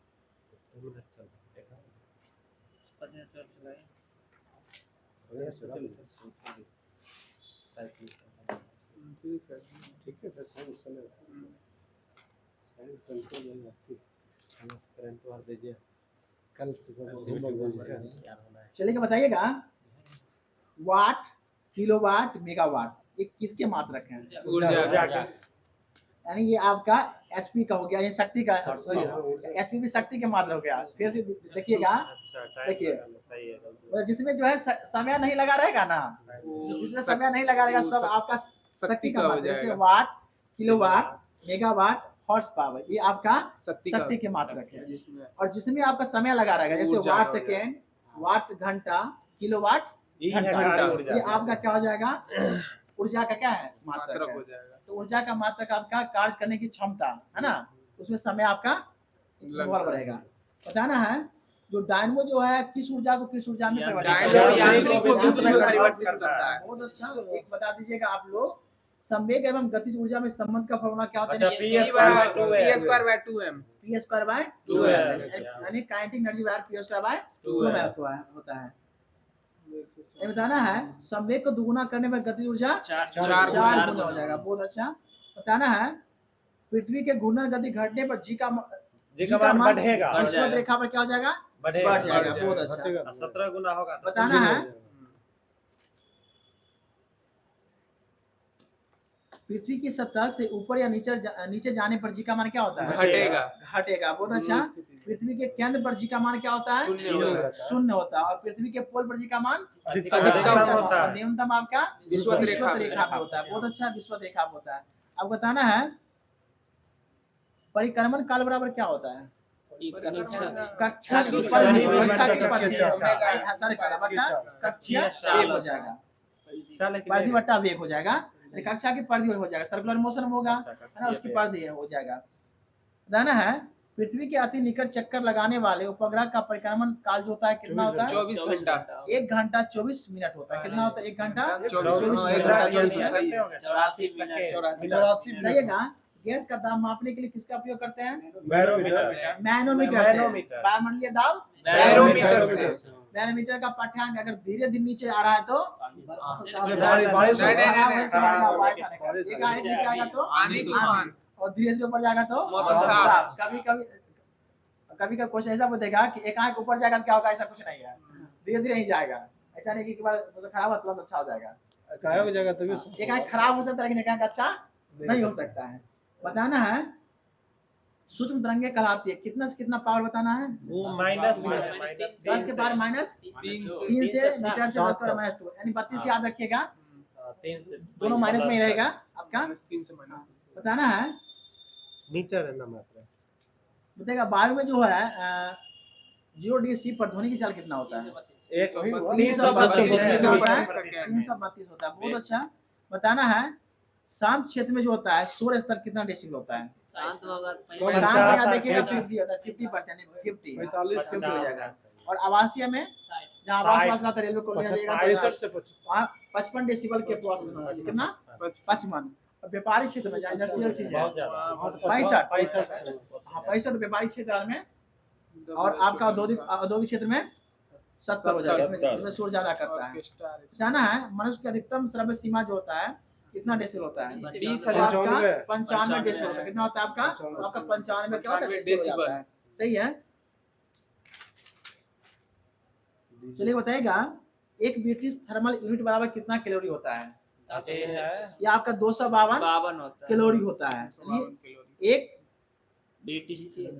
ठीक है साइंस कंट्रोल में आपकी करंट मार दीजिए कल से चलिए बताइएगा वाट किलोवाट मेगावाट ये किसके मात्रक हैं, ऊर्जा यानी ये आपका एचपी का हो गया, ये शक्ति का एचपी भी शक्ति के मात्रा हो गया। फिर से देखिएगा, देखिए जिसमें जो है समय नहीं लगा रहेगा ना, जिसमें समय नहीं लगा रहेगा सब आपका शक्ति का मात्रा, जैसे वाट किलोवाट मेगावाट हॉर्स पावर, ये आपका शक्ति के मात्रक है। और जिसमें आपका समय लगा रहेगा जैसे वाट सेकेंड वाट घंटा किलोवाट घंटा, ये आपका क्या हो जाएगा ऊर्जा का क्या है मात्रक हो है। जाएगा। तो ऊर्जा का मात्रक आपका कार्य करने की क्षमता है ना, उसमें समय आपका इन्वॉल्व रहेगा। बताना है जो डायनमो जो है किस ऊर्जा को किस ऊर्जा में यांत्रिक को विद्युत में परिवर्तित करता है। बहुत अच्छा। एक बता दीजिएगा आप लोग संवेग एवं गतिज ऊर्जा में संबंध का फॉर्मूला क्या होता है? P2/2m यानी काइनेटिक एनर्जी बार P2/2 में होता है। ये बताना है संवेग को दुगुना करने पर गतिज ऊर्जा 4 गुना हो जाएगा। बहुत अच्छा। बताना है पृथ्वी के घूर्णन गति घटने पर जी का मान बढ़ेगा, विषुवत रेखा पर क्या हो जाएगा बढ़ जाएगा। बहुत अच्छा। 17 गुना होगा। बताना है पृथ्वी की सतह से ऊपर या नीचे जाने पर जी का मान क्या होता है घटेगा। बहुत अच्छा। पृथ्वी के केंद्र पर जी का मान क्या होता है शून्य होता है। और पृथ्वी के पोल पर जी का मान अधिकतम होता है। न्यूनतम आपका विषुवत रेखा पे होता है। बहुत अच्छा, विषुवत रेखा पे होता है। अब बताना है परिक्रमण काल बराबर क्या होता है? कक्षा की परिधि हो जाएगा, परिधि बट्टा वेग हो जाएगा, कक्षा की परिधि हो जाएगा, सर्कुलर मोशन होगा है ना, उसकी परिधि हो जाएगा। बताना है पृथ्वी के अति निकट चक्कर लगाने वाले उपग्रह का परिक्रमण काल जो होता है कितना होता है? 24 घंटा 1 घंटा 24 मिनट होता है। कितना होता है? 1 घंटा 24 मिनट। बताइएगा गैस का दाब मापने के लिए किसका उपयोग करते हैं? बैरोमीटर मैनोमीटर से। मैनोमीटर। वायुमंडलीय दाब बैरोमीटर से। बैरोमीटर का पाठ्यांक अगर धीरे धीरे नीचे आ रहा है तो बारिश नहीं, नहीं, नहीं, नहीं, एकाएक नीचे आएगा तो आंधी तूफान। और धीरे धीरे ऊपर जाएगा तो मौसम साफ। कभी कभी क्वेश्चन ऐसा पूछेगा कि एकाएक ऊपर जाएगा तो क्या होगा, ऐसा कुछ नहीं है, धीरे धीरे ही जाएगा। ऐसा नहीं कि एक बार खराब हुआ तुरंत अच्छा हो जाएगा। गायब हो जाएगा तभी एकाएक खराब हो सकता है लेकिन एकाएक अच्छा नहीं हो सकता है। बताना है सूक्ष्म तरंगे कहलाती है, कितना से कितना पावर बताना है? वो माइनस में 10 के पावर माइनस 3 से मीटर से 10 पावर माइनस 2 यानी 32 याद रखिएगा, 3 से दोनों माइनस में ही रहेगा आपका। बताना है मीटर है ना मात्रा। बताएगा वायु में जो है 0 डिग्री सी पर ध्वनि की चाल कितना होता है? 332 332 होता है। बहुत अच्छा। बताना है शांत क्षेत्र में जो होता है शोर स्तर कितना डेसिबल होता है? शांत होगा शांत में याद देखिएगा 50 होता है, 50% 50 45 हो जाएगा। और आवासीय में जहाँ आवास वास रहता है रेलवे को लिया जाएगा 65 से 55 वहाँ 55 डेसिबल के क्रॉस में होना चाहिए। कितना? 55। और व्यापारिक क्षेत्र में जहाँ इंडस्ट्रियल चीज है बहुत ज्यादा 65 हाँ 65 व्यापारिक क्षेत्र में, और आपका औद्योगिक क्षेत्र में 70 हो जाएगा। इसमें शोर ज्यादा करता है। जाना है मनुष्य की अधिकतम श्रव्य सीमा जो होता है कितना डेसिबल होता है? 20,000 95 डेसिबल होता है। कितना होता है आपका? आपका 95 क्या होता है? डेसिबल होता है। सही है। चलिए बताइएगा एक ब्रिटिश थर्मल यूनिट बराबर कितना कैलोरी होता है? ये आपका 252 52 होता है कैलोरी होता है। एक ब्रिटिश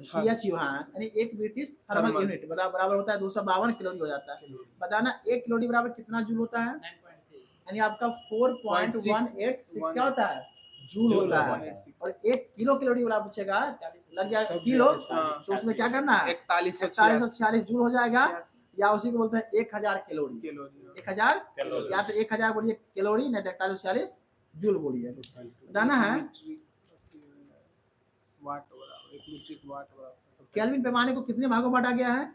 THU हाँ यानी एक ब्रिटिश थर्मल यूनिट बराबर होता है 252 कैलोरी हो जाता है। बताना 1 कैलोरी बराबर कितना जूल होता है? यानी आपका 4.186 क्या होता है? जूल होता है। और 1 किलो कैलोरी बराबर पूछेगा लग जाएगा किलो, तो उसमें क्या करना है? 4146 जूल हो जाएगा, या उसी को बोलते हैं 1000 कैलोरी। 1000 या तो 1000 बोलिए कैलोरी, नहीं तो 4146 जूल बोलिए। बताना है केल्विन पैमाने को कितने भागों में बांटा गया है?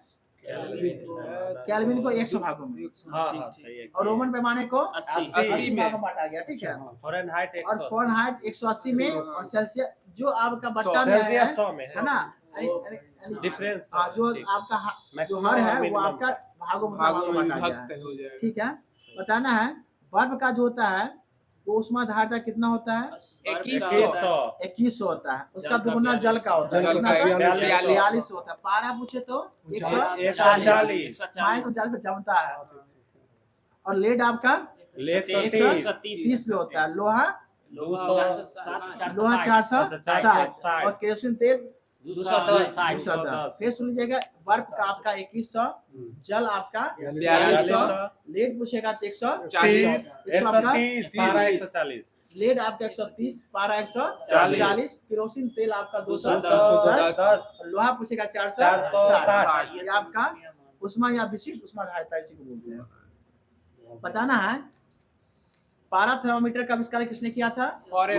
केल्विन को 100 भागों में, हाँ सही है। और रोमन पैमाने को 80 में। भागों में बांटा गया। ठीक है। फ़ारेनहाइट और 180 फ़ारेनहाइट 180 में, और सेल्सियस जो आपका बट्टा में है सेल्सियस 100 में है ना, डिफरेंस हाँ जो आपका जो हर है वो आपका भागों में बांटा गया है। ठीक है। बताना है बर्फ का जो होता है वो ऊष्माधारता कितना होता है? 2100 होता है। उसका दुगुना जल का होता है। जल कितना का होता है? 42 होता है। पारा पूछे तो 140 माइनस तो जल पे जमता है। और लेड आपका 130 पे होता है। लोहा 460 और केरोसिन तेल 210। फिर सुन लीजिएगा बर्फ का आपका 2100, जल आपका 4200, लेड पूछेगा तो 40, 140 लेड आपका 130, पारा 40, 140, केरोसिन तेल आपका 210, 210, लोहा पूछेगा 460। 460। ये आपका उष्मा या विशिष्ट उष्माधारिता इसी को बोलते हैं। बताना है पारा थर्मामीटर का आविष्कार किसने किया था? ये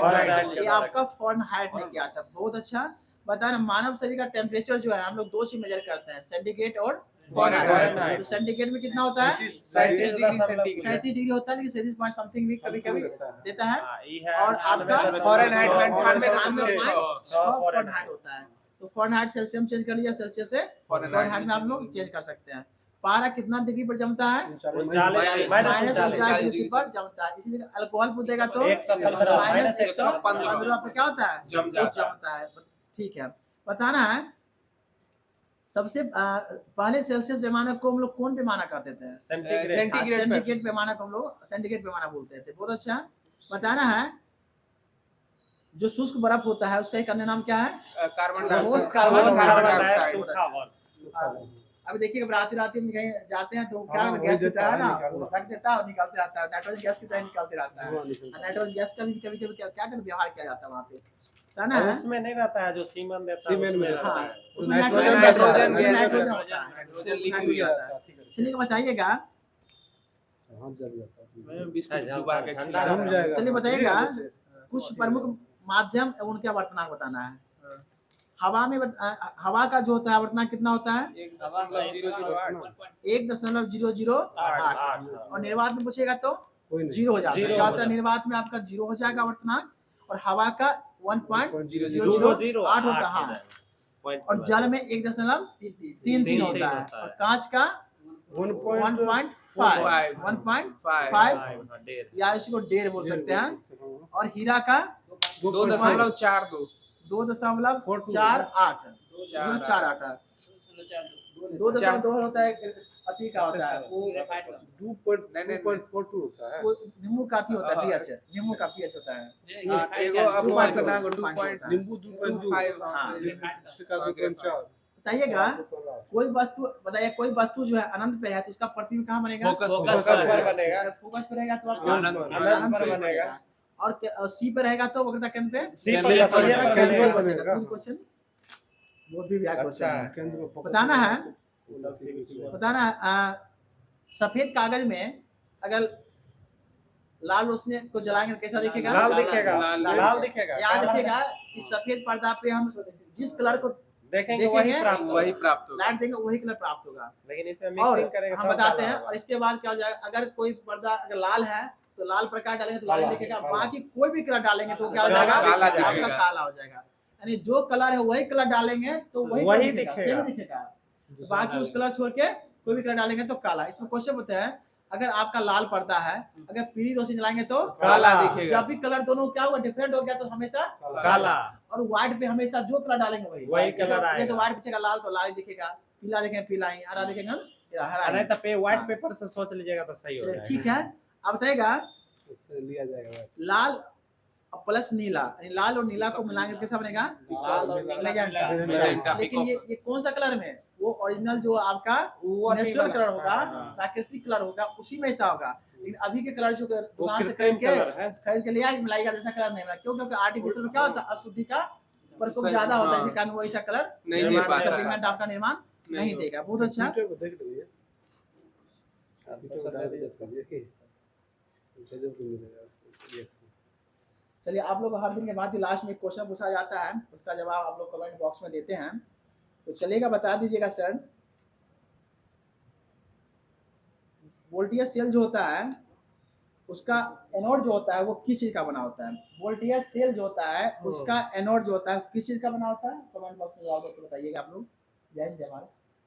आपका फ़ारेनहाइट ने किया था। बहुत अच्छा। बताना मानव शरीर का टेम्परेचर जो है हम लोग 2 चीज मेजर करते हैं, सेंटीग्रेड और फ़ारेनहाइट। तो सेंटीग्रेड में कितना होता है? 37 डिग्री सेंटीग्रेड। 37 डिग्री होता है, लेकिन 37 पॉइंट समथिंग भी कभी कभी देता है। और आपका फ़ारेनहाइट 98.6 फ़ारेनहाइट होता है। तो फ़ारेनहाइट सेल्सियस चेंज कर लिया, सेल्सियस से फ़ारेनहाइट में आप लोग चेंज कर सकते हैं। पारा कितना डिग्री पर जमता है? -39 डिग्री पर जमता है। इसी तरह अल्कोहल पूछेगा तो -115 पे क्या होता है? जमता है। ठीक है। बताना है सबसे पहले सेल्सियस पैमाना को हम लोग कौन पैमाना करते थे? सेंटीग्रेड पैमाना को हम लोग सेंटीग्रेड पैमाना बोलते थे। बहुत अच्छा। बताना है जो शुष्क बर्फ होता है उसका एक अन्य नाम क्या है? Carbon dioxide. अभी देखिए रात में कहीं जाते हैं तो क्या गैस देता है ना, रख देता है और निकलते रहता है, नाइट्रोजन गैस की तरह निकलते रहता है। नाइट्रोजन गैस का भी कभी कभी क्या कर व्यवहार किया जाता है वहाँ पे, है ना? उसमें नहीं रहता है जो सीमेंट देता है, उसमें रहता है। उसमें नाइट्रोजन होता है। चलिए बताइएगा, चलिए बताइएगा कुछ प्रमुख माध्यम एवं उनके आवर्तनांक बताना है। हवा में हवा का जो होता है आवर्तनांक कितना होता है? 1.008। और निर्वात में पूछेगा तो 0 हो जाता है। क्या होता है निर्वात में? आपका 0 हो जाएगा आवर्तनांक। और हवा का 1.008 होता है, हाँ। पॉइंट और जल में 1.33 होता है, होता है। और कांच का 1.5 या इसी को 1.5 बोल सकते हैं, और हीरा का 2.42 2.48 2.2 होता है, अति का होता है वो 2.42 होता है। वो नींबू का अति होता है, pH नींबू का pH होता है। एगो अपवाद तना 2.25 नींबू 2.2 इसका 2.4 बताइएगा कोई वस्तु, बताइए कोई वस्तु जो है अनंत पे है तो उसका प्रतिबिंब कहाँ बनेगा? फोकस पर बनेगा। फोकस पे रहेगा तो आपका अनंत अनंत पर पे बनेगा। और सी पे रहेगा तो वक्रता केंद्र पे सी केंद्र पर पर बनेगा। बनेगा। क्वेश्चन वो भी व्याख्या अच्छा क्वेश्चन है। केंद्र में बताना है, बताना बताना है, सफेद कागज में अगर लाल रोशनी को जलाएंगे तो कैसा दिखेगा? लाल दिखेगा, लाल लाल दिखेगा। याद रखिएगा इस सफेद पर्दा पे हम जिस कलर को देखेंगे वही प्राप्त वही होगा। प्राप्त होगा। लाइट देंगे वही कलर प्राप्त होगा। लेकिन इसमें और मिक्सिंग करेंगे हम तब बताते काला हैं, होगा। और इसके बाद क्या हो जाएगा, अगर कोई पर्दा अगर लाल है तो लाल प्रकाश डालेंगे तो लाल काला, दिखेगा, काला। बाकी कोई भी कलर डालेंगे तो क्या हो काला जाएगा? काला आपका दिखेगा। काला हो जाएगा। यानी जो कलर है वही कलर डालेंगे तो वही वही कलर दिखेगा। सेम दिखेगा, बाकी उस कलर छोड़ के कोई भी कलर डालेंगे तो काला। इसमें क्वेश्चन होता है, अगर आपका लाल पर्दा है, अगर पीली रोशनी जलाएंगे तो काला दिखेगा। जब भी कलर दोनों क्या हुआ डिफरेंट हो गया तो हमेशा काला। और व्हाइट पे हमेशा जो कलर डालेंगे वही वही जैसे- कलर आएगा। जैसे व्हाइट पीछे का लाल तो लाल दिखेगा, पीला देखेंगे पीला ही, हरा देखेंगे हरा ही। नहीं तो पे व्हाइट हाँ। पेपर से सोच लीजिएगा तो सही हो चलिए, जाएगा। ठीक है। अब बताइएगा इससे लिया जाएगा। लाल प्लस नीला, यानी लाल और नीला को मिलाएंगे तो कैसा बनेगा? मेजेंटा लेकिन ये कौन सा कलर में? वो ओरिजिनल जो आपका वो अति नेचुरल वाला। कलर होगा, हाँ। प्राकृतिक कलर होगा, उसी में ऐसा होगा। लेकिन अभी के कलर जो वो दुकान से कृत्रिम कलर है। खरीद के लिया मिलाएगा जैसा कलर नहीं मिला, क्यों? क्योंकि आर्टिफिशियल में क्या होता है, अशुद्धि का प्रकोप सही, ज्यादा होता है, हाँ। इसी कारण वो ऐसा कलर नहीं दे निर्माण पाता ऐसा है। पिगमेंट आपका निर्माण नहीं होगा। देगा। बहुत अच्छा। ट्विटर को देख लीजिए। ट्विटर को डाल दीजिए कि गजब को मिलेगा उसको रिएक्शन। चलिए, आप लोग हर दिन के बाद ही लास्ट में एक क्वेश्चन पूछा जाता है, उसका जवाब आप लोग कमेंट बॉक्स में देते हैं, तो चलेगा, बता दीजिएगा सर। वोल्टेज सेल जो होता है उसका एनोड जो होता है वो किस चीज का बना होता है? वोल्टेज सेल जो होता है उसका एनोड जो होता है किस चीज का बना होता है? कमेंट बॉक्स में जवाब बताइएगा आप लोग। जय हिंद, जय भारत।